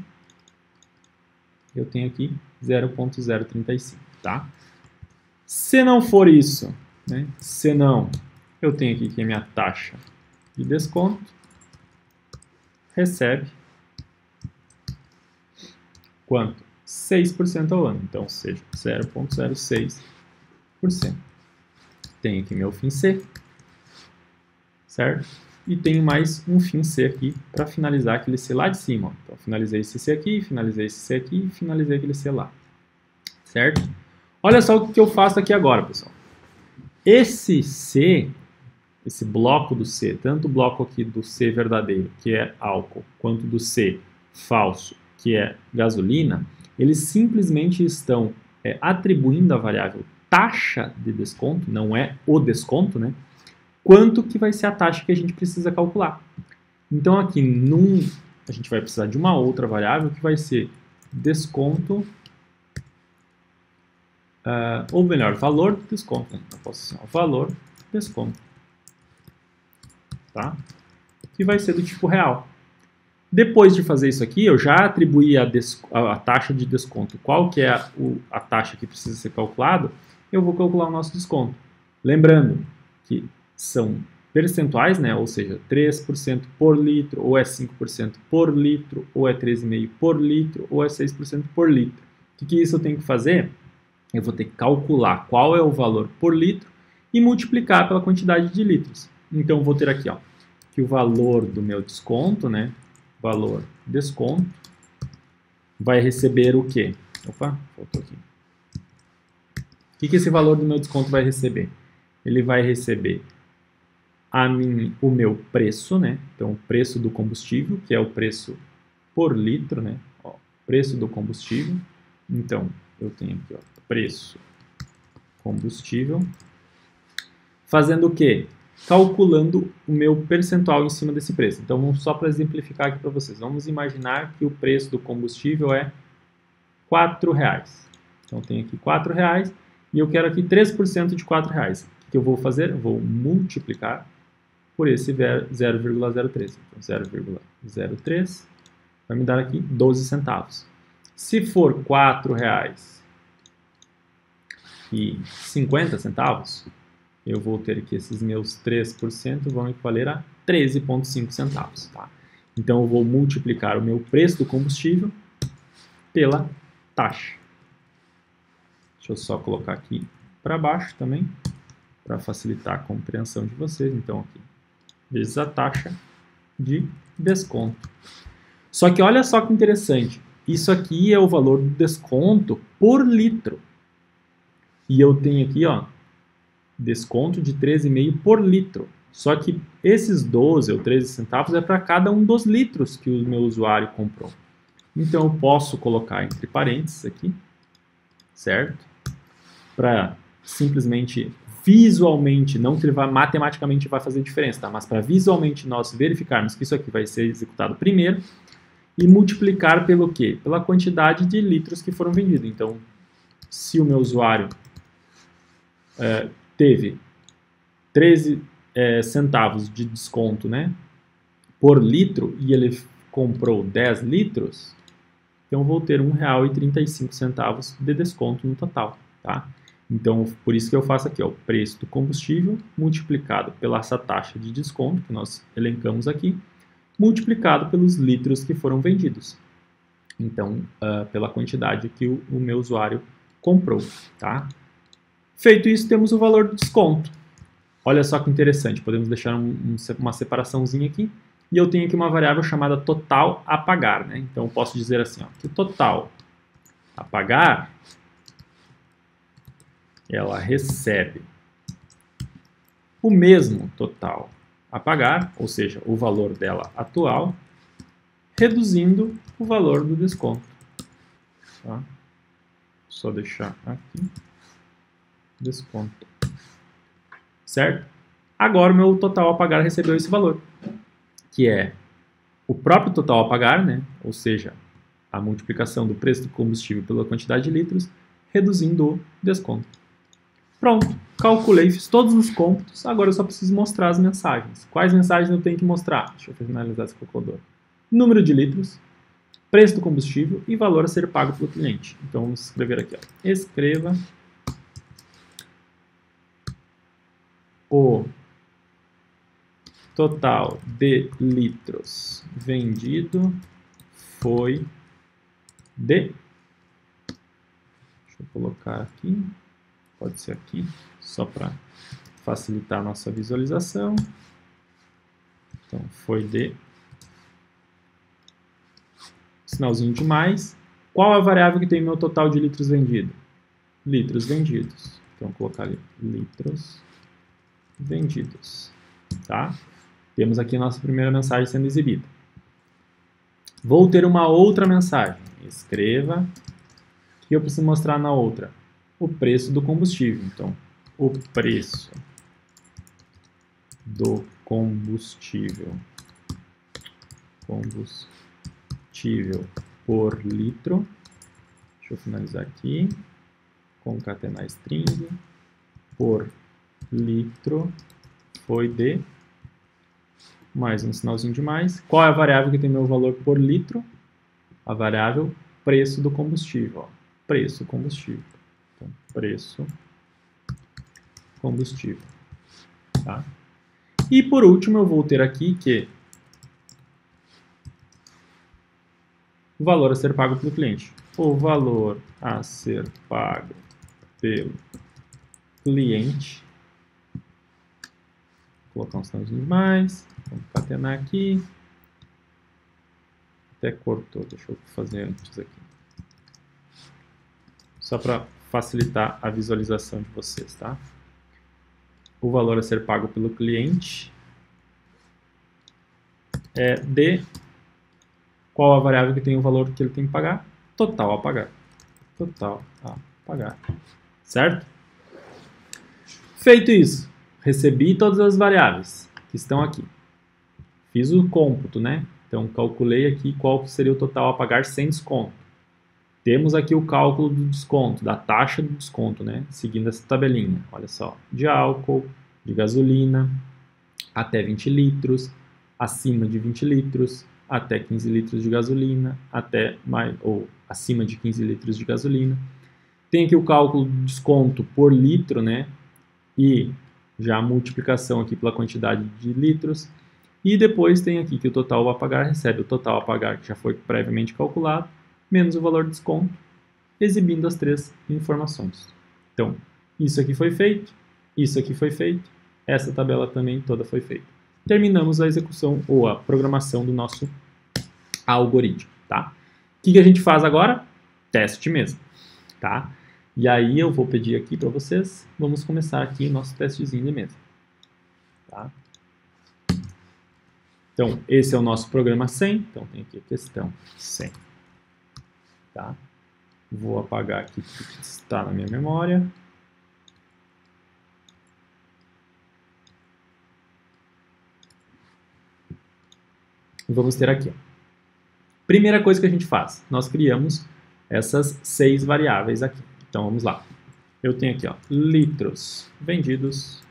eu tenho aqui 0,035, tá? Se não for isso, né? Se não, eu tenho aqui que a minha taxa de desconto recebe quanto? 6% ao ano, então seja 0,06%. Tenho aqui meu fim C, certo? E tenho mais um fim C aqui para finalizar aquele C lá de cima. Ó. Então, finalizei esse C aqui, finalizei esse C aqui e finalizei aquele C lá, certo? Olha só o que eu faço aqui agora, pessoal. Esse C, esse bloco do C, tanto o bloco aqui do C verdadeiro, que é álcool, quanto do C falso, que é gasolina, eles simplesmente estão atribuindo a variável taxa de desconto, não é o desconto, né? Quanto que vai ser a taxa que a gente precisa calcular. Então aqui a gente vai precisar de uma outra variável que vai ser desconto, ou melhor, valor do desconto. Né? Eu posso assim, valor desconto. Tá? Que vai ser do tipo real. Depois de fazer isso aqui, eu já atribuí a taxa de desconto. Qual que é a taxa que precisa ser calculada? Eu vou calcular o nosso desconto. Lembrando que são percentuais, né? Ou seja, 3% por litro, ou é 5% por litro, ou é 13,5% por litro, ou é 6% por litro. O que isso eu tenho que fazer? Eu vou ter que calcular qual é o valor por litro e multiplicar pela quantidade de litros. Então, eu vou ter aqui, ó, que o valor do meu desconto, né? Valor desconto, vai receber o quê? Opa, faltou aqui. O que esse valor do meu desconto vai receber? Ele vai receber o meu preço, né? Então, o preço do combustível, que é o preço por litro, né? Ó, preço do combustível. Então, eu tenho aqui, ó, preço combustível. Fazendo o quê? Calculando o meu percentual em cima desse preço. Então, vamos só para exemplificar aqui para vocês. Vamos imaginar que o preço do combustível é R$4. Então, eu tenho aqui R$4 e eu quero aqui 3% de R$4. O que eu vou fazer? Eu vou multiplicar por esse 0,03. Então, 0,03 vai me dar aqui 12 centavos. Se for R$4,50, eu vou ter que esses meus 3% vão equivaler a 13,5 centavos. Tá? Então, eu vou multiplicar o meu preço do combustível pela taxa. Deixa eu só colocar aqui para baixo também, para facilitar a compreensão de vocês. Então, aqui, vezes a taxa de desconto. Só que olha só que interessante. Isso aqui é o valor do desconto por litro. E eu tenho aqui, ó, desconto de 13,5 por litro. Só que esses 12 ou 13 centavos é para cada um dos litros que o meu usuário comprou. Então, eu posso colocar entre parênteses aqui, certo? Para simplesmente, visualmente, não que ele matematicamente vai fazer diferença, tá? Mas para visualmente nós verificarmos que isso aqui vai ser executado primeiro e multiplicar pelo quê? Pela quantidade de litros que foram vendidos. Então, se o meu usuário teve 13 centavos de desconto, né, por litro e ele comprou 10 litros, então vou ter R$1,35 de desconto no total, tá? Então, por isso que eu faço aqui, ó, o preço do combustível multiplicado pela essa taxa de desconto que nós elencamos aqui, multiplicado pelos litros que foram vendidos. Então, pela quantidade que o meu usuário comprou, tá? Feito isso, temos o valor do desconto. Olha só que interessante, podemos deixar uma separaçãozinha aqui. e eu tenho aqui uma variável chamada total a pagar, né? Então eu posso dizer assim, ó, que o total a pagar, ela recebe o mesmo total a pagar, ou seja, o valor dela atual, reduzindo o valor do desconto. Tá? Só deixar aqui, desconto. Certo? Agora o meu total a pagar recebeu esse valor, que é o próprio total a pagar, né? Ou seja, a multiplicação do preço do combustível pela quantidade de litros, reduzindo o desconto. Pronto, calculei, fiz todos os cômputos, agora eu só preciso mostrar as mensagens. Quais mensagens eu tenho que mostrar? Deixa eu finalizar esse calculador. Número de litros, preço do combustível e valor a ser pago pelo cliente. Então vamos escrever aqui, ó. Escreva o total de litros vendido foi de... Deixa eu colocar aqui, pode ser aqui, só para facilitar a nossa visualização. Então foi de... Sinalzinho de mais. Qual a variável que tem meu total de litros vendido? Litros vendidos. Então vou colocar ali, litros vendidos. Tá? Temos aqui a nossa primeira mensagem sendo exibida. Vou ter uma outra mensagem. Escreva. O que eu preciso mostrar na outra? O preço do combustível. Então, o preço do combustível por litro. Deixa eu finalizar aqui. Concatenar string. Por litro foi de... Mais um sinalzinho de mais. Qual é a variável que tem meu valor por litro? A variável preço do combustível. Ó. Preço combustível. Então, preço combustível. Tá? E por último eu vou ter aqui que o valor a ser pago pelo cliente. O valor a ser pago pelo cliente. Vou colocar um sinalzinho de mais. Vamos concatenar aqui. Até cortou, deixa eu fazer antes aqui. Só para facilitar a visualização de vocês, tá? O valor a ser pago pelo cliente é de... Qual a variável que tem o valor que ele tem que pagar? Total a pagar. Total a pagar. Certo? Feito isso, recebi todas as variáveis que estão aqui. Fiz o cômputo, né? Então, calculei aqui qual seria o total a pagar sem desconto. Temos aqui o cálculo do desconto, da taxa do desconto, né? Seguindo essa tabelinha. Olha só, de álcool, de gasolina, até 20 litros, acima de 20 litros, até 15 litros de gasolina, até mais, ou acima de 15 litros de gasolina. Tem aqui o cálculo do desconto por litro, né? E já a multiplicação aqui pela quantidade de litros. E depois tem aqui que o total a pagar recebe o total a pagar que já foi previamente calculado, menos o valor de desconto, exibindo as três informações. Então, isso aqui foi feito, isso aqui foi feito, essa tabela também toda foi feita. Terminamos a execução ou a programação do nosso algoritmo, tá? O que a gente faz agora? Teste mesmo, tá? E aí eu vou pedir aqui para vocês, vamos começar aqui o nosso testezinho de mesa, tá? Então, esse é o nosso programa 100, então tem aqui a questão 100. Tá? Vou apagar aqui o que está na minha memória. Vamos ter aqui. Ó. Primeira coisa que a gente faz, nós criamos essas 6 variáveis aqui. Então vamos lá. Eu tenho aqui, ó, litros vendidos,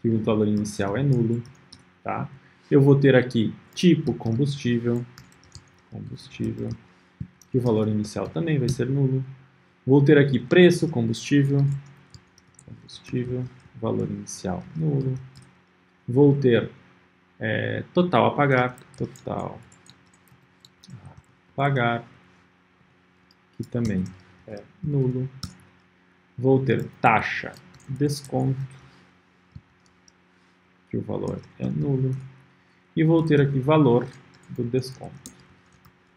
que o valor inicial é nulo, tá? Eu vou ter aqui tipo combustível, que o valor inicial também vai ser nulo. Vou ter aqui preço, combustível, valor inicial nulo. Vou ter total a pagar, que também é nulo. Vou ter taxa, desconto, que o valor é nulo. E vou ter aqui valor do desconto,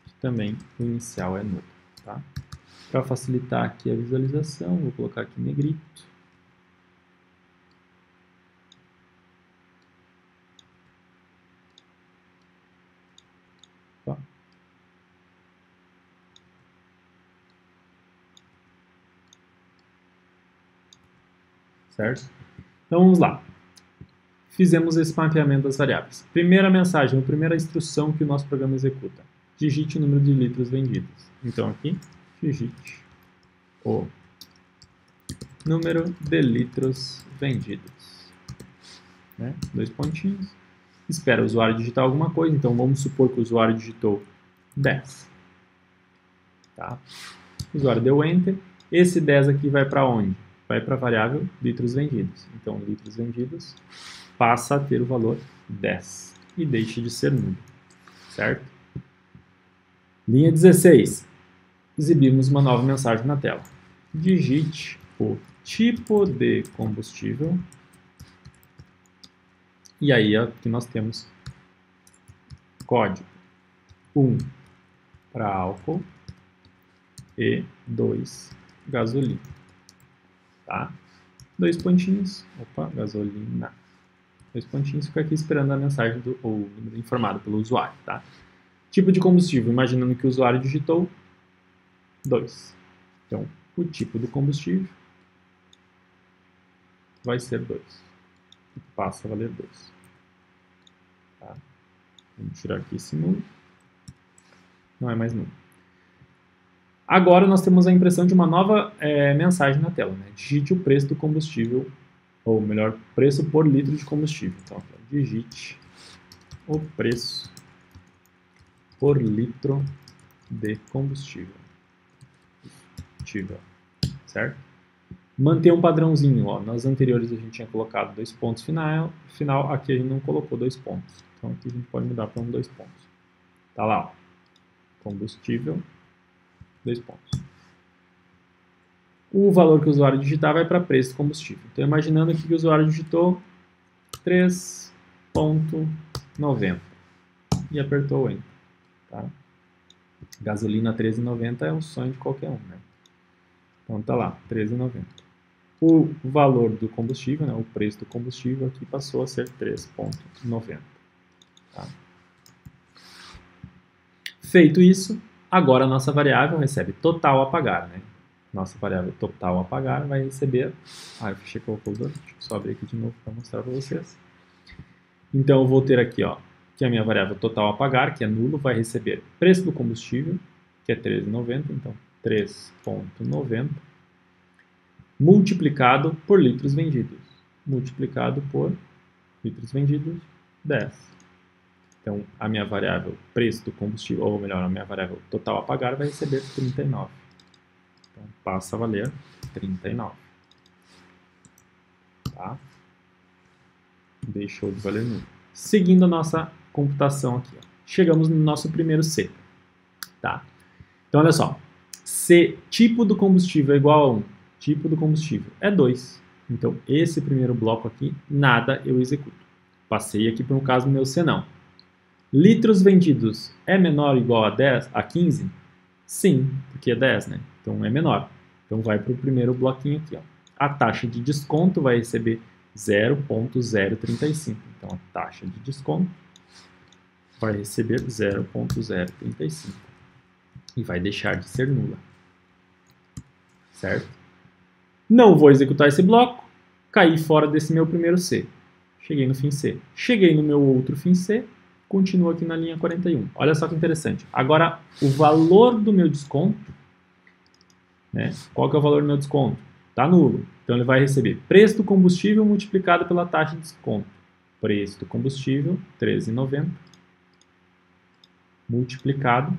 que também o inicial é nulo. Tá? Para facilitar aqui a visualização, vou colocar aqui negrito. Tá? Certo? Então vamos lá. Fizemos esse mapeamento das variáveis. Primeira mensagem, a primeira instrução que o nosso programa executa. Digite o número de litros vendidos. Então aqui, digite o número de litros vendidos. Né? 2 pontinhos. Espera o usuário digitar alguma coisa, então vamos supor que o usuário digitou 10. Tá? O usuário deu Enter. Esse 10 aqui vai para onde? Vai para a variável litros vendidos. Então, litros vendidos passa a ter o valor 10 e deixa de ser nulo, certo? Linha 16. Exibimos uma nova mensagem na tela. Digite o tipo de combustível. E aí aqui nós temos código 1 para álcool e 2 gasolina. Tá? 2 pontinhos. Opa, gasolina. 2 pontinhos, fica aqui esperando a mensagem ou número informado pelo usuário, tá? Tipo de combustível, imaginando que o usuário digitou 2. Então, o tipo do combustível vai ser 2. E passa a valer 2. Tá? Vamos tirar aqui esse nulo. Não é mais nulo. Agora nós temos a impressão de uma nova mensagem na tela. Né? Digite o preço do combustível, ou melhor, preço por litro de combustível. Então, digite o preço por litro de combustível. Certo? Manter um padrãozinho. Ó. Nas anteriores a gente tinha colocado 2 pontos final, aqui a gente não colocou 2 pontos. Então aqui a gente pode mudar para 2 pontos. Tá lá, ó. Combustível, 2 pontos. O valor que o usuário digitar vai para preço do combustível. Então, imaginando aqui que o usuário digitou 3,90 e apertou o Enter. Tá? Gasolina 13,90 é um sonho de qualquer um. Né? Então, tá lá, 13,90. O valor do combustível, né, o preço do combustível aqui passou a ser 3,90. Tá? Feito isso, agora a nossa variável recebe total a pagar. Né? Nossa variável total a pagar vai receber... eu fechei com o folder, deixa eu só abrir aqui de novo para mostrar para vocês. Então, eu vou ter aqui, ó, que a minha variável total a pagar, que é nulo, vai receber preço do combustível, que é 13,90, então 3,90, multiplicado por litros vendidos. Multiplicado por litros vendidos, 10. Então, a minha variável preço do combustível, ou melhor, a minha variável total a pagar vai receber 39. Então, passa a valer 39. Tá? Deixou de valer nulo. Seguindo a nossa computação aqui, ó. Chegamos no nosso primeiro C. Tá? Então, olha só. C, tipo do combustível é igual a 1. Tipo do combustível é 2. Então, esse primeiro bloco aqui, nada eu executo. Passei aqui para um caso meu C não. Litros vendidos é menor ou igual a 10, a 15? Sim, porque é 10, né? Então é menor. Então vai para o primeiro bloquinho aqui. Ó. A taxa de desconto vai receber 0,035. Então a taxa de desconto vai receber 0,035. E vai deixar de ser nula. Certo? Não vou executar esse bloco. Caí fora desse meu primeiro C. Cheguei no fim C. Cheguei no meu outro fim C. Continua aqui na linha 41. Olha só que interessante. Agora, o valor do meu desconto, né? Qual que é o valor do meu desconto? Está nulo. Então, ele vai receber preço do combustível multiplicado pela taxa de desconto. Preço do combustível, 13,90. Multiplicado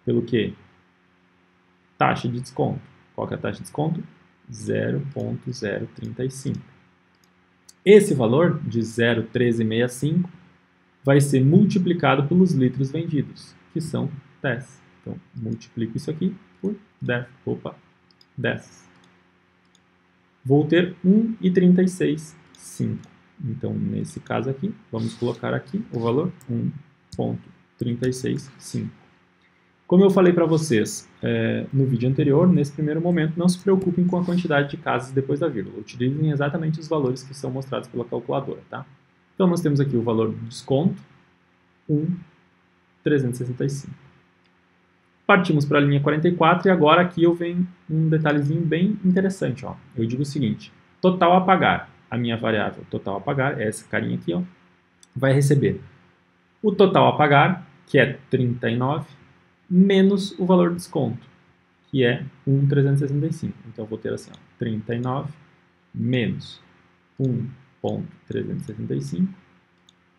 pelo quê? Taxa de desconto. Qual que é a taxa de desconto? 0,035. Esse valor de 0,1365 vai ser multiplicado pelos litros vendidos, que são 10. Então, multiplico isso aqui por 10. 10. Vou ter 1,365. Então, nesse caso aqui, vamos colocar aqui o valor 1,365. Como eu falei para vocês no vídeo anterior, nesse primeiro momento, não se preocupem com a quantidade de casas depois da vírgula. Utilizem exatamente os valores que são mostrados pela calculadora, tá? Então, nós temos aqui o valor do desconto, 1,365. Partimos para a linha 44 e agora aqui eu venho um detalhezinho bem interessante. Ó. Eu digo o seguinte, total a pagar, a minha variável total a pagar, é essa carinha aqui, ó, vai receber o total a pagar, que é 39, menos o valor de desconto, que é 1,365. Então eu vou ter assim, ó, 39 menos 1,365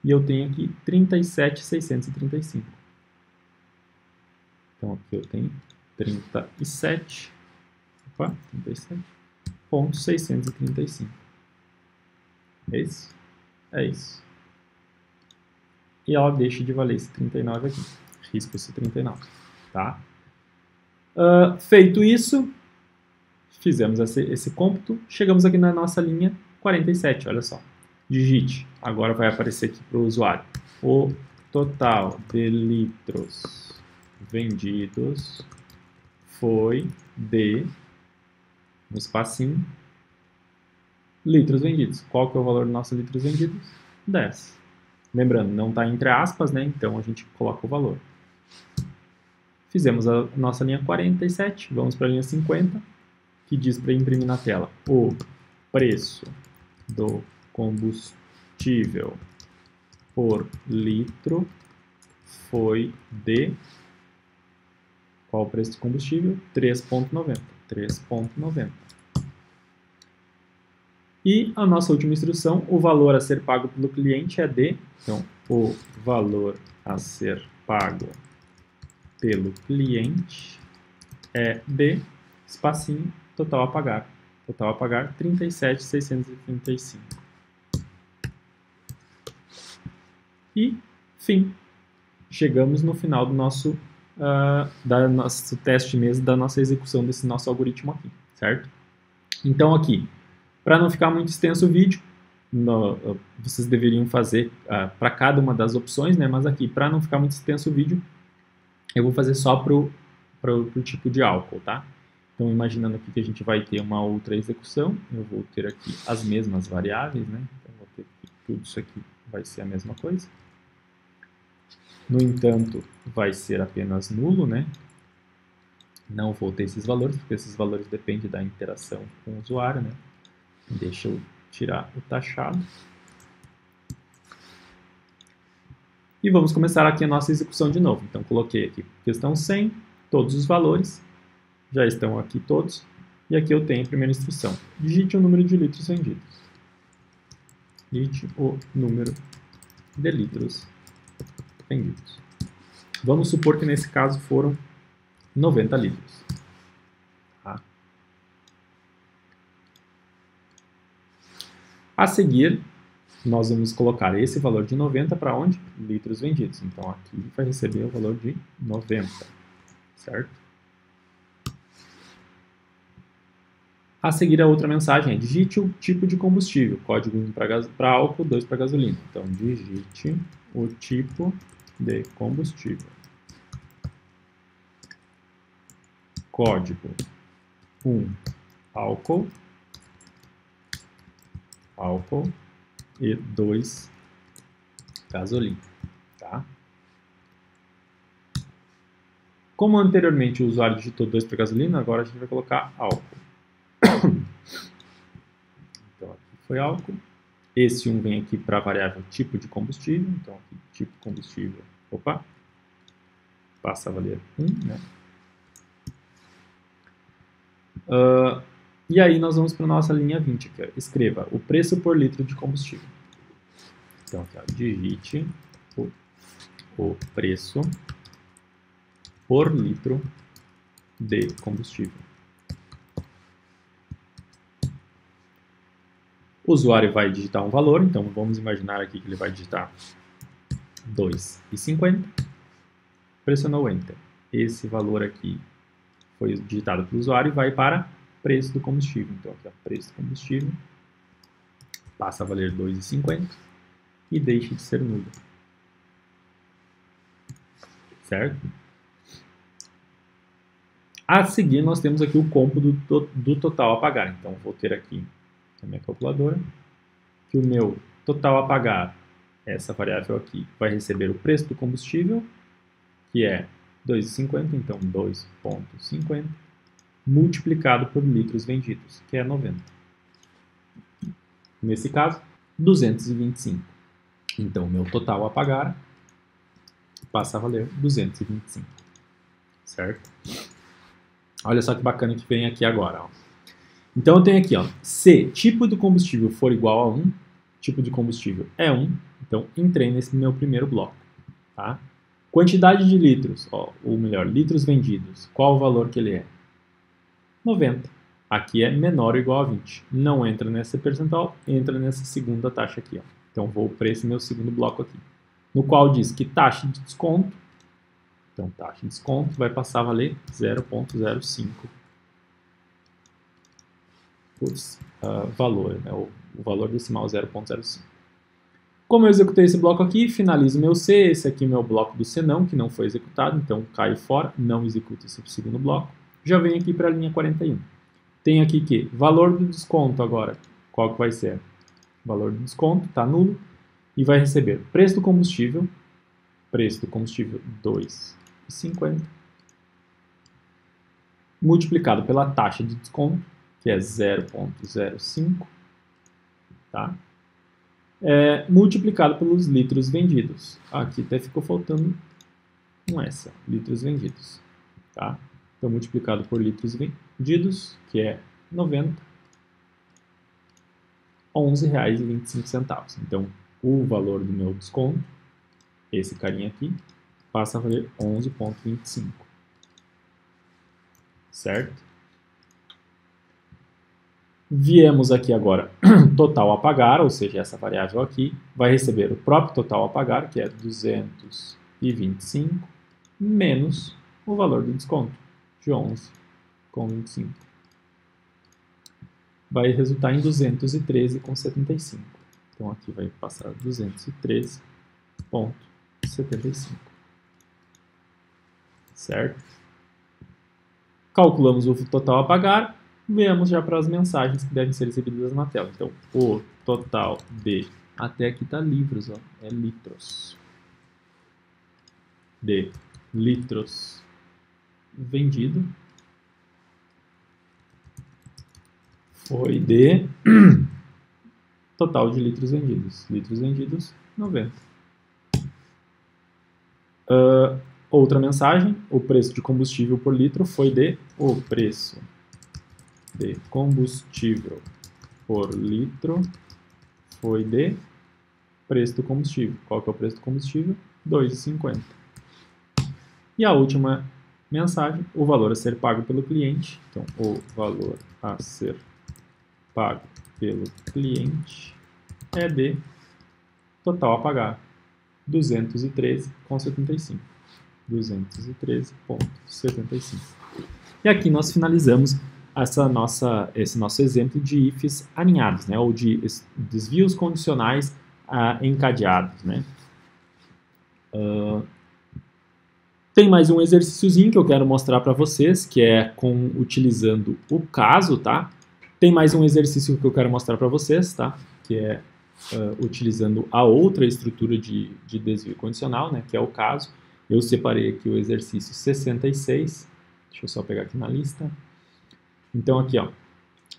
e eu tenho aqui 37,635. Então aqui eu tenho 37,635. É isso? É isso. E ela deixa de valer esse 39 aqui. Risco esse 39. Tá? Feito isso, fizemos esse cômputo, chegamos aqui na nossa linha 47, olha só. Digite, agora vai aparecer aqui para o usuário, o total de litros vendidos foi de, no espacinho, litros vendidos. Qual que é o valor dos nossos litros vendidos? 10. Lembrando, não está entre aspas, né? Então a gente coloca o valor. Fizemos a nossa linha 47, vamos para a linha 50, que diz para imprimir na tela o preço do combustível por litro foi de... Qual o preço do combustível? 3,90. 3,90. E a nossa última instrução, o valor a ser pago pelo cliente é de... Então, o valor a ser pago pelo cliente é de, espacinho, total a pagar. Total a pagar, 37,635. E, fim. Chegamos no final do nosso, nosso teste mesmo, da nossa execução desse nosso algoritmo aqui, certo? Então, aqui, para não ficar muito extenso o vídeo, vocês deveriam fazer para cada uma das opções, né? Mas aqui, para não ficar muito extenso o vídeo, eu vou fazer só para o tipo de álcool, tá? Então, imaginando aqui que a gente vai ter uma outra execução, eu vou ter aqui as mesmas variáveis, né? Então, vou ter que tudo isso aqui vai ser a mesma coisa. No entanto, vai ser apenas nulo, né? Não vou ter esses valores, porque esses valores dependem da interação com o usuário, né? Deixa eu tirar o taxado. E vamos começar aqui a nossa execução de novo. Então, coloquei aqui questão 100, todos os valores, já estão aqui todos. E aqui eu tenho a primeira instrução. Digite o número de litros vendidos. Digite o número de litros vendidos. Vamos supor que nesse caso foram 90 litros. Tá? A seguir, nós vamos colocar esse valor de 90 para onde? Litros vendidos. Então, aqui vai receber o valor de 90, certo? A seguir, a outra mensagem é digite o tipo de combustível. Código 1 para álcool, 2 para gasolina. Então, digite o tipo de combustível. Código 1, álcool, e 2, gasolina, tá? Como anteriormente o usuário digitou 2 para gasolina, agora a gente vai colocar álcool. Então aqui foi álcool. Esse 1 vem aqui para a variável tipo de combustível, então aqui tipo de combustível, opa, passa a valer 1, né? E aí nós vamos para a nossa linha 20, aqui, ó. Escreva o preço por litro de combustível. Então, aqui, ó, digite o preço por litro de combustível. O usuário vai digitar um valor, então vamos imaginar aqui que ele vai digitar 2,50. Pressionou Enter. Esse valor aqui foi digitado pelo usuário e vai para preço do combustível. Então, aqui, ó, preço do combustível, passa a valer 2,50 e deixa de ser nulo. Certo? A seguir, nós temos aqui o cômputo do total a pagar. Então, vou ter aqui na minha calculadora que o meu total a pagar, essa variável aqui, vai receber o preço do combustível, que é 2,50, então 2,50, multiplicado por litros vendidos, que é 90. Nesse caso, 225. Então, o meu total a pagar passa a valer 225. Certo? Olha só que bacana que vem aqui agora. Ó. Então, eu tenho aqui, ó, se tipo do combustível for igual a 1, tipo de combustível é 1, então entrei nesse meu primeiro bloco. Tá? Quantidade de litros, ó, ou melhor, litros vendidos, qual o valor que ele é? 90. Aqui é menor ou igual a 20. Não entra nessa percentual, entra nessa segunda taxa aqui. Ó. Então, vou para esse meu segundo bloco aqui, no qual diz que taxa de desconto, então taxa de desconto vai passar a valer 0,05 valor, né? O valor decimal 0,05. Como eu executei esse bloco aqui, finalizo o meu C, esse aqui é o meu bloco do C não, que não foi executado, então cai fora, não executa esse segundo bloco. Já venho aqui para a linha 41. Tem aqui que valor do desconto agora, qual que vai ser? Valor do desconto, está nulo, e vai receber preço do combustível 2,50, multiplicado pela taxa de desconto, que é 0,05, tá? Multiplicado pelos litros vendidos. Aqui até ficou faltando essa, litros vendidos. Tá? Então, multiplicado por litros vendidos, que é 90, R$ 11,25. Então, o valor do meu desconto, esse carinha aqui, passa a valer 11,25. Certo? Viemos aqui agora, total a pagar, ou seja, essa variável aqui, vai receber o próprio total a pagar, que é 225, menos o valor do desconto, de 11,25. Vai resultar em 213,75. Então, aqui vai passar 213,75. Certo? Calculamos o total a pagar. Viemos já para as mensagens que devem ser recebidas na tela. Então, o total de... Até aqui está livros, ó, é litros. De litros vendido foi de... total de litros vendidos. Litros vendidos, 90. Outra mensagem, o preço de combustível por litro foi de... O preço de combustível por litro foi de preço do combustível. Qual que é o preço do combustível? 2,50. E a última mensagem, o valor a ser pago pelo cliente. Então, o valor a ser pago pelo cliente é de total a pagar, 213,75. 213,75. E aqui nós finalizamos esse nosso exemplo de ifs aninhados, né, ou de desvios condicionais encadeados. Né. Tem mais um exercíciozinho que eu quero mostrar para vocês, que é utilizando o caso, tá? Tem mais um exercício que eu quero mostrar para vocês, tá? Que é utilizando a outra estrutura de desvio condicional, né, que é o caso. Eu separei aqui o exercício 66, deixa eu só pegar aqui na lista. Então, aqui, ó,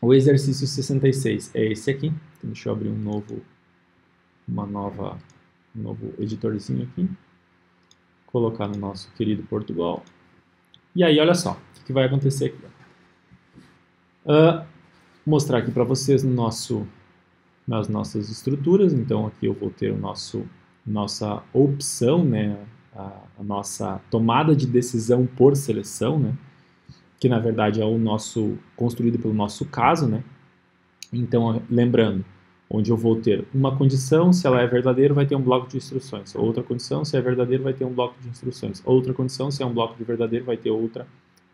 o exercício 66 é esse aqui. Então, deixa eu abrir um novo editorzinho aqui. Colocar no nosso querido Portugal. E aí, olha só, o que vai acontecer aqui. Mostrar aqui para vocês nas nossas estruturas. Então, aqui eu vou ter nossa opção, né, a nossa tomada de decisão por seleção, né, que na verdade é construído pelo nosso caso, né? Então, lembrando, onde eu vou ter uma condição, se ela é verdadeira, vai ter um bloco de instruções. Outra condição, se é verdadeiro, vai ter um bloco de instruções. Outra condição, se é um bloco de verdadeiro, vai ter outro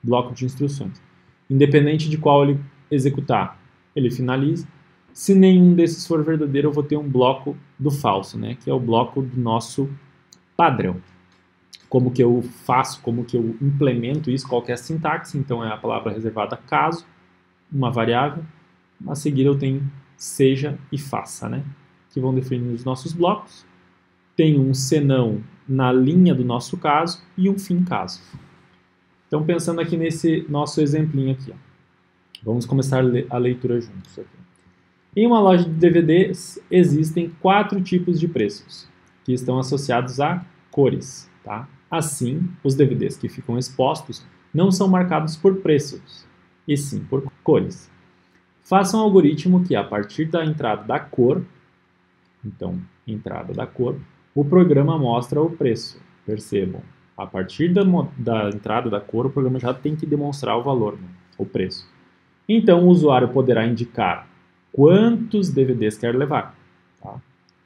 bloco de instruções. Independente de qual ele executar, ele finaliza. Se nenhum desses for verdadeiro, eu vou ter um bloco do falso, né? Que é o bloco do nosso padrão. Como que eu faço, como que eu implemento isso, qual que é a sintaxe? Então é a palavra reservada caso, uma variável. A seguir eu tenho seja e faça, né? Que vão definir os nossos blocos. Tem um senão na linha do nosso caso e um fim caso. Então pensando aqui nesse nosso exemplinho aqui, ó. Vamos começar a leitura juntos aqui. Em uma loja de DVDs existem 4 tipos de preços que estão associados a cores, tá? Assim, os DVDs que ficam expostos não são marcados por preços, e sim por cores. Faça um algoritmo que, a partir da entrada da cor, então, entrada da cor, o programa mostra o preço. Percebam, a partir da entrada da cor, o programa já tem que demonstrar o valor, né? O preço. Então, o usuário poderá indicar quantos DVDs quer levar. Tá?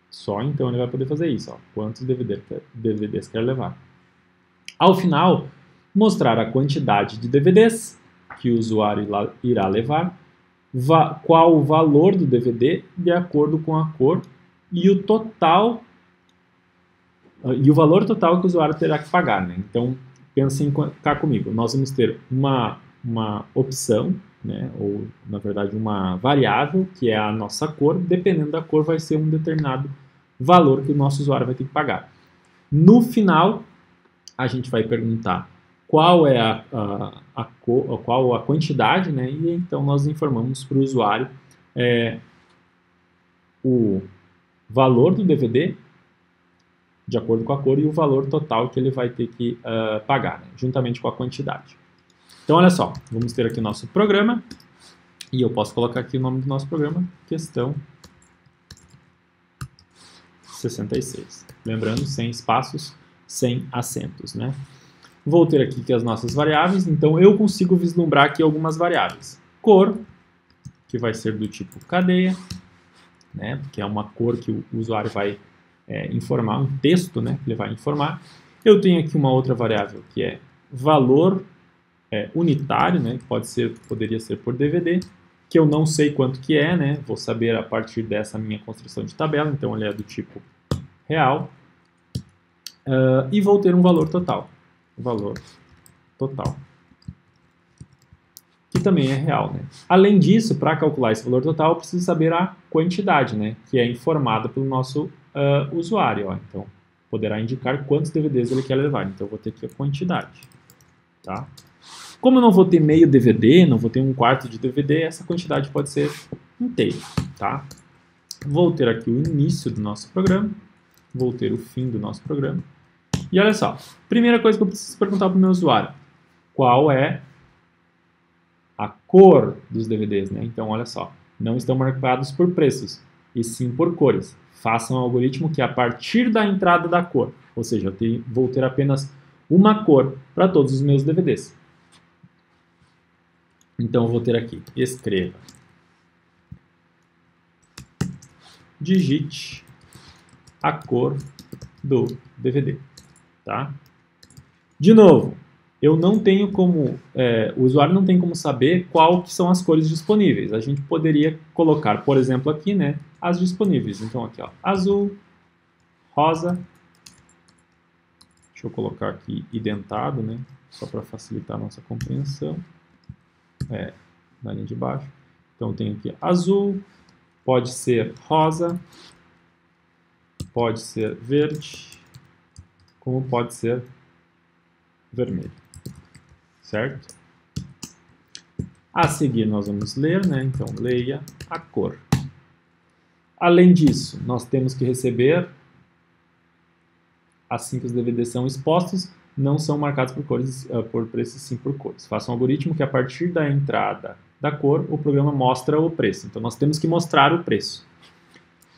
Só então ele vai poder fazer isso. Ó, quantos DVDs quer levar. Ao final, mostrar a quantidade de DVDs que o usuário irá levar, qual o valor do DVD de acordo com a cor e o total e o valor total que o usuário terá que pagar. Né? Então, pensem cá comigo. Nós vamos ter uma opção, né? Ou, na verdade, uma variável, que é a nossa cor. Dependendo da cor, vai ser um determinado valor que o nosso usuário vai ter que pagar. No final, a gente vai perguntar qual é qual a quantidade, né? E então nós informamos para o usuário o valor do DVD, de acordo com a cor, e o valor total que ele vai ter que pagar, né? Juntamente com a quantidade. Então, olha só, vamos ter aqui o nosso programa, e eu posso colocar aqui o nome do nosso programa, questão 66. Lembrando, sem espaços, sem acentos, né? Vou ter aqui as nossas variáveis, então eu consigo vislumbrar aqui algumas variáveis. Cor, que vai ser do tipo cadeia, né? Que é uma cor que o usuário vai informar, um texto, né? Que ele vai informar. Eu tenho aqui uma outra variável que é valor unitário, né? Poderia ser por DVD, que eu não sei quanto que é, né? Vou saber a partir dessa minha construção de tabela, então ele é do tipo real. E vou ter um valor total. Valor total. Que também é real, né? Além disso, para calcular esse valor total, eu preciso saber a quantidade, né? Que é informada pelo nosso usuário. Ó. Então, poderá indicar quantos DVDs ele quer levar. Então, eu vou ter aqui a quantidade. Tá? Como eu não vou ter meio DVD, não vou ter um quarto de DVD, essa quantidade pode ser inteira. Tá? Vou ter aqui o início do nosso programa. Vou ter o fim do nosso programa. E olha só, primeira coisa que eu preciso perguntar para o meu usuário. Qual é a cor dos DVDs, né? Então, olha só, não estão marcados por preços, e sim por cores. Faça um algoritmo que a partir da entrada da cor, ou seja, vou ter apenas uma cor para todos os meus DVDs. Então, eu vou ter aqui, escreva, digite a cor do DVD. Tá? De novo, eu não tenho como, o usuário não tem como saber qual que são as cores disponíveis. A gente poderia colocar, por exemplo, aqui, né, as disponíveis. Então, aqui, ó, azul, rosa. Deixa eu colocar aqui identado, né, só para facilitar a nossa compreensão. Na linha de baixo. Então, eu tenho aqui azul, pode ser rosa, pode ser verde, como pode ser vermelho, certo? A seguir nós vamos ler, né? Então leia a cor. Além disso, nós temos que receber, assim que os DVDs são expostos, não são marcados por cores, por preços, sim por cores. Faça um algoritmo que a partir da entrada da cor, o programa mostra o preço. Então nós temos que mostrar o preço.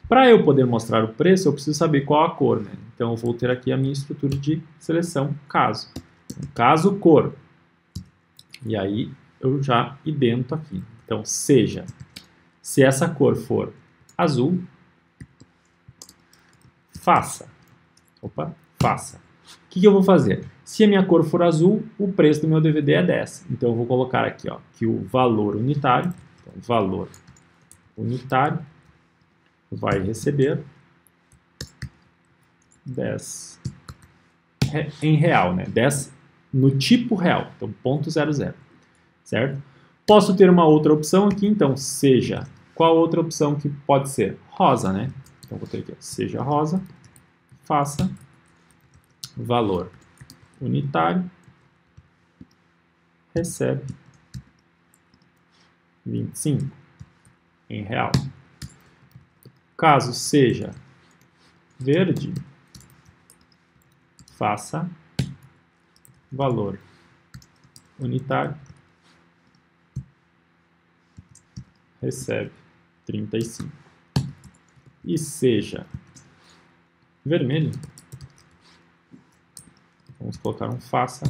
Para eu poder mostrar o preço, eu preciso saber qual a cor, né? Então, eu vou ter aqui a minha estrutura de seleção caso. Caso cor. E aí, eu já idento aqui. Então, seja, se essa cor for azul, faça. Faça. O que eu vou fazer? Se a minha cor for azul, o preço do meu DVD é 10. Então, eu vou colocar aqui, ó, que o valor unitário, então, valor unitário vai receber 10 em real, né? 10 no tipo real, então ponto 00, certo? Posso ter uma outra opção aqui, então seja, qual outra opção que pode ser? Rosa, né? Então vou ter aqui, seja rosa, faça valor unitário, recebe 25 em real. Caso seja verde, faça valor unitário, recebe 35. E seja vermelho, vamos colocar um faça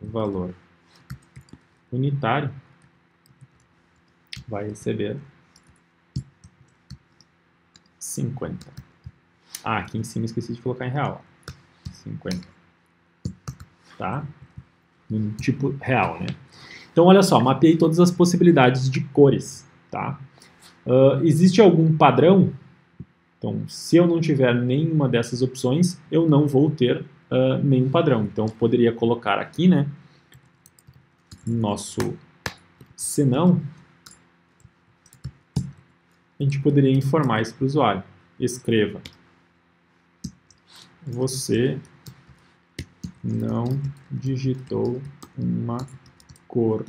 valor unitário, vai receber 50. Ah, aqui em cima esqueci de colocar em real. 50. Tá? No tipo real, né? Então, olha só, mapeei todas as possibilidades de cores, tá? Existe algum padrão? Então, se eu não tiver nenhuma dessas opções, eu não vou ter nenhum padrão. Então, eu poderia colocar aqui, né? Nosso senão, a gente poderia informar isso para o usuário. Escreva: você não digitou uma cor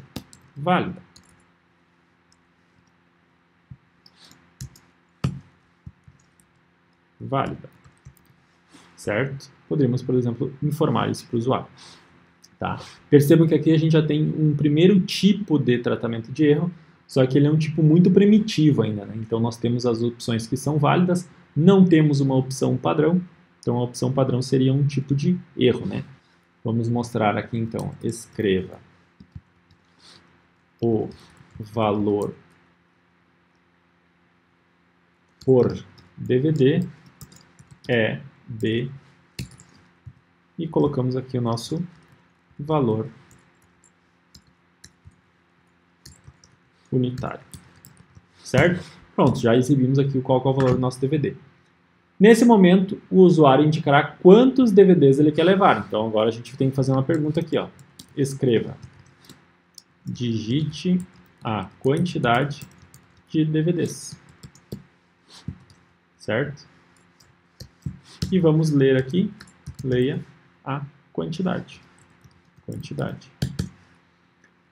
válida. Válida. Certo? Poderíamos, por exemplo, informar isso para o usuário. Tá? Percebam que aqui a gente já tem um primeiro tipo de tratamento de erro, só que ele é um tipo muito primitivo ainda, né? Então nós temos as opções que são válidas, não temos uma opção padrão, então a opção padrão seria um tipo de erro, né? Vamos mostrar aqui então, escreva o valor por DVD é de, e colocamos aqui o nosso valor unitário, certo? Pronto, já exibimos aqui qual é o valor do nosso DVD. Nesse momento, o usuário indicará quantos DVDs ele quer levar. Então, agora a gente tem que fazer uma pergunta aqui, ó. Escreva, digite a quantidade de DVDs, certo? E vamos ler aqui, leia a quantidade.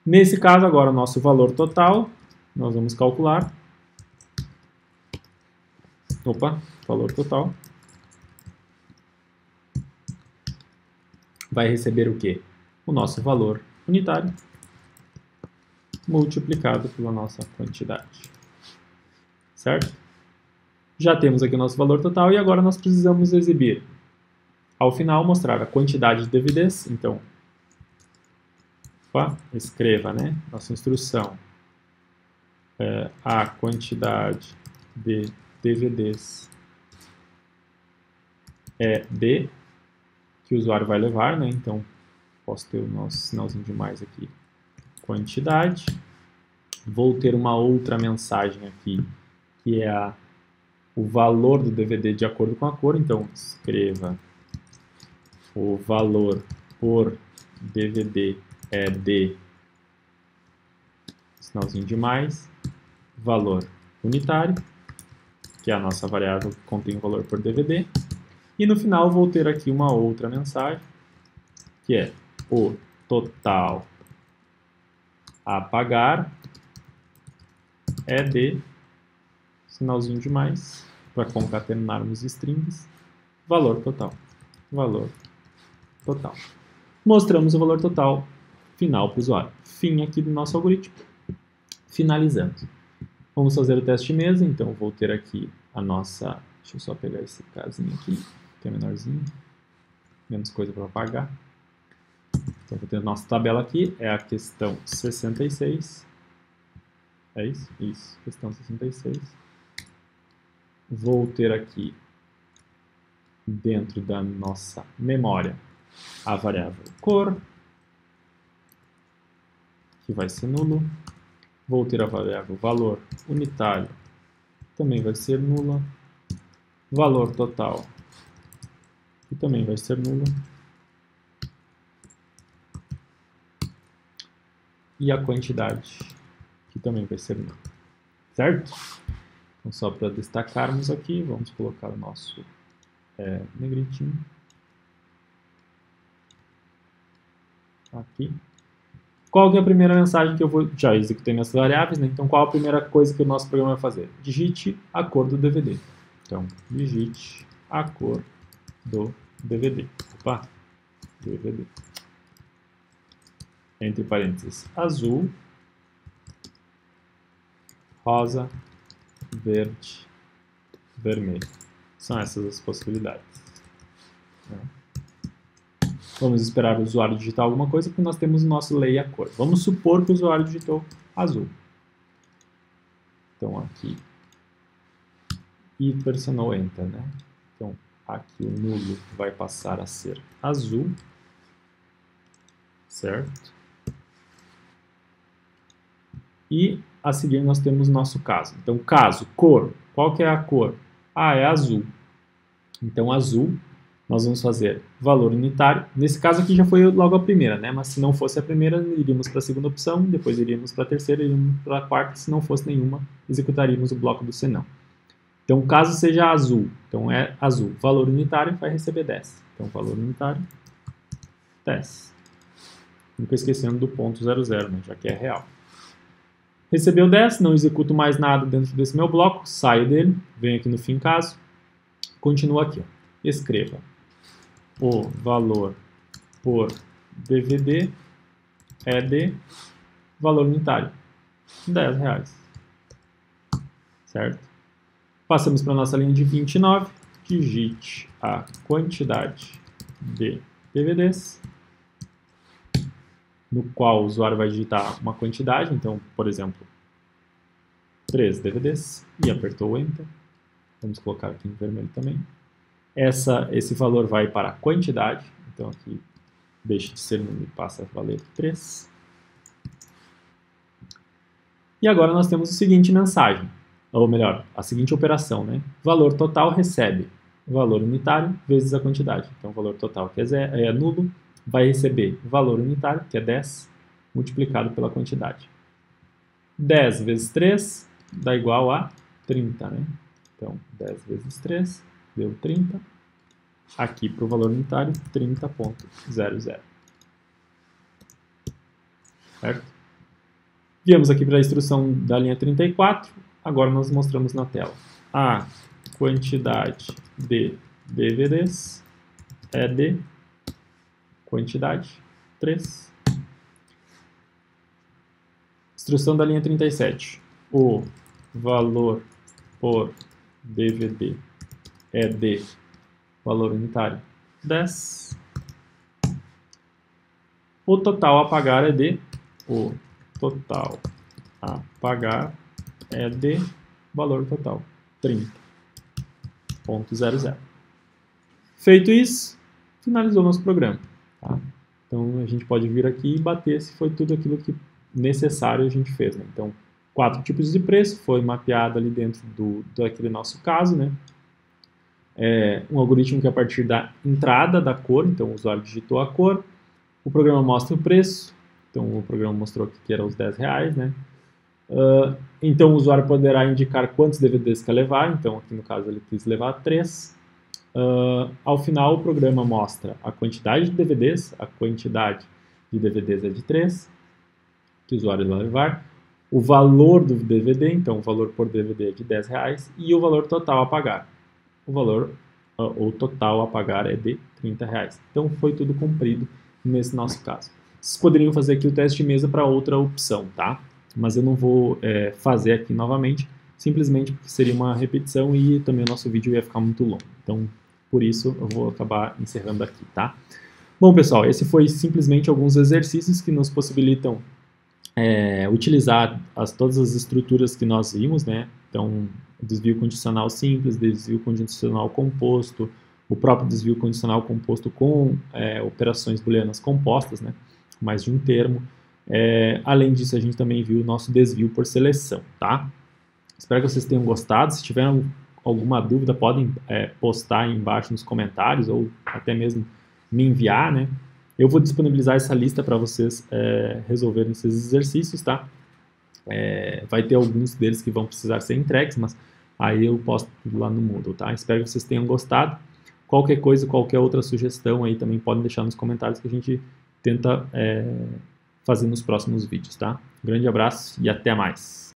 Nesse caso, agora, o nosso valor total, nós vamos calcular. Valor total. Vai receber o quê? O nosso valor unitário multiplicado pela nossa quantidade. Certo? Já temos aqui o nosso valor total e agora nós precisamos exibir. Ao final, mostrar a quantidade de DVDs. Então, escreva, né? Nossa instrução. A quantidade de DVDs é de, que o usuário vai levar, né? Então, posso ter o nosso sinalzinho de mais aqui. Quantidade. Vou ter uma outra mensagem aqui, que é o valor do DVD de acordo com a cor. Então, escreva o valor por DVD é de, sinalzinho de mais, valor unitário, que é a nossa variável que contém o valor por DVD. E no final vou ter aqui uma outra mensagem, que é o total a pagar é de, sinalzinho de mais, para concatenarmos strings, valor total. Valor total. Mostramos o valor total final para o usuário. Fim aqui do nosso algoritmo. Finalizando. Vamos fazer o teste de mesa, então vou ter aqui a nossa... Deixa eu só pegar esse casinho aqui, que é menorzinho. Menos coisa para apagar. Então vou ter a nossa tabela aqui, é a questão 66. É isso? Isso, questão 66. Vou ter aqui, dentro da nossa memória, a variável cor, que vai ser nulo. vou ter a variável valor unitário, também vai ser nula, valor total, que também vai ser nula, e a quantidade, que também vai ser nula, certo? Então, só para destacarmos aqui, vamos colocar o nosso negritinho aqui. Qual que é a primeira mensagem que eu vou... Já executei minhas variáveis, né? Então, qual a primeira coisa que o nosso programa vai fazer? Digite a cor do DVD. Então, digite a cor do DVD. Opa, DVD. Entre parênteses, azul, rosa, verde, vermelho. São essas as possibilidades. Vamos esperar o usuário digitar alguma coisa, porque nós temos o nosso leia a cor. Vamos supor que o usuário digitou azul. Então, aqui, e pressionou Enter, né? Então, aqui o nulo vai passar a ser azul, certo? E a seguir nós temos nosso caso. Então, caso, cor, qual que é a cor? Ah, é azul. Então, azul, nós vamos fazer valor unitário. Nesse caso aqui já foi logo a primeira, né? Mas se não fosse a primeira, iríamos para a segunda opção, depois iríamos para a terceira, iríamos para a quarta. Se não fosse nenhuma, executaríamos o bloco do senão. Então, caso seja azul, então é azul. Valor unitário vai receber 10. Então, valor unitário, 10. Nunca esquecendo do ponto 00, né? Já que é real. Recebeu 10, não executo mais nada dentro desse meu bloco, saio dele, venho aqui no fim caso, continuo aqui. Ó. Escreva o valor por DVD é de valor unitário, R$10. Certo? Passamos para a nossa linha de 29, digite a quantidade de DVDs, no qual o usuário vai digitar uma quantidade, então, por exemplo, 3 DVDs, e apertou o Enter. Vamos colocar aqui em vermelho também. Esse valor vai para a quantidade, então aqui deixa de ser número e passa a valer 3. E agora nós temos a seguinte mensagem, ou melhor, a seguinte operação, né? Valor total recebe valor unitário vezes a quantidade. Então, o valor total, que é nulo, vai receber valor unitário, que é 10, multiplicado pela quantidade. 10 vezes 3 dá igual a 30, né? Então, 10 vezes 3 deu 30. Aqui para o valor unitário, 30.00. Certo? Viemos aqui para a instrução da linha 34. Agora nós mostramos na tela. A quantidade de DVDs é de quantidade 3. Instrução da linha 37. O valor por DVD é de valor unitário 10. O total a pagar é de valor total 30.00. Feito isso, finalizou nosso programa. Tá? Então a gente pode vir aqui e bater se foi tudo aquilo que necessário a gente fez. Né? Então, 4 tipos de preço foi mapeado ali dentro daquele nosso caso, né? Um algoritmo que a partir da entrada da cor, então o usuário digitou a cor, o programa mostra o preço, então o programa mostrou aqui que era os R$10, né? Então o usuário poderá indicar quantos DVDs quer levar, então aqui no caso ele quis levar 3. Ao final o programa mostra a quantidade de DVDs, a quantidade de DVDs é de 3, que o usuário vai levar, o valor do DVD, então o valor por DVD é de R$10, e o valor total a pagar. O total a pagar é de R$30. Então foi tudo cumprido nesse nosso caso. Vocês poderiam fazer aqui o teste de mesa para outra opção, tá? Mas eu não vou fazer aqui novamente, simplesmente porque seria uma repetição e também o nosso vídeo ia ficar muito longo. Então, por isso, eu vou acabar encerrando aqui, tá? Bom, pessoal, esse foi simplesmente alguns exercícios que nos possibilitam utilizar todas as estruturas que nós vimos, né? Então, desvio condicional simples, desvio condicional composto, o próprio desvio condicional composto com operações booleanas compostas, né? Mais de um termo, Além disso, a gente também viu o nosso desvio por seleção, tá? Espero que vocês tenham gostado. Se tiverem alguma dúvida, podem postar aí embaixo nos comentários ou até mesmo me enviar, né? Eu vou disponibilizar essa lista para vocês resolverem esses exercícios, tá? Vai ter alguns deles que vão precisar ser entregues, mas aí eu posto tudo lá no Moodle, tá? Espero que vocês tenham gostado. Qualquer coisa, qualquer outra sugestão aí também podem deixar nos comentários que a gente tenta fazer nos próximos vídeos, tá? Grande abraço e até mais!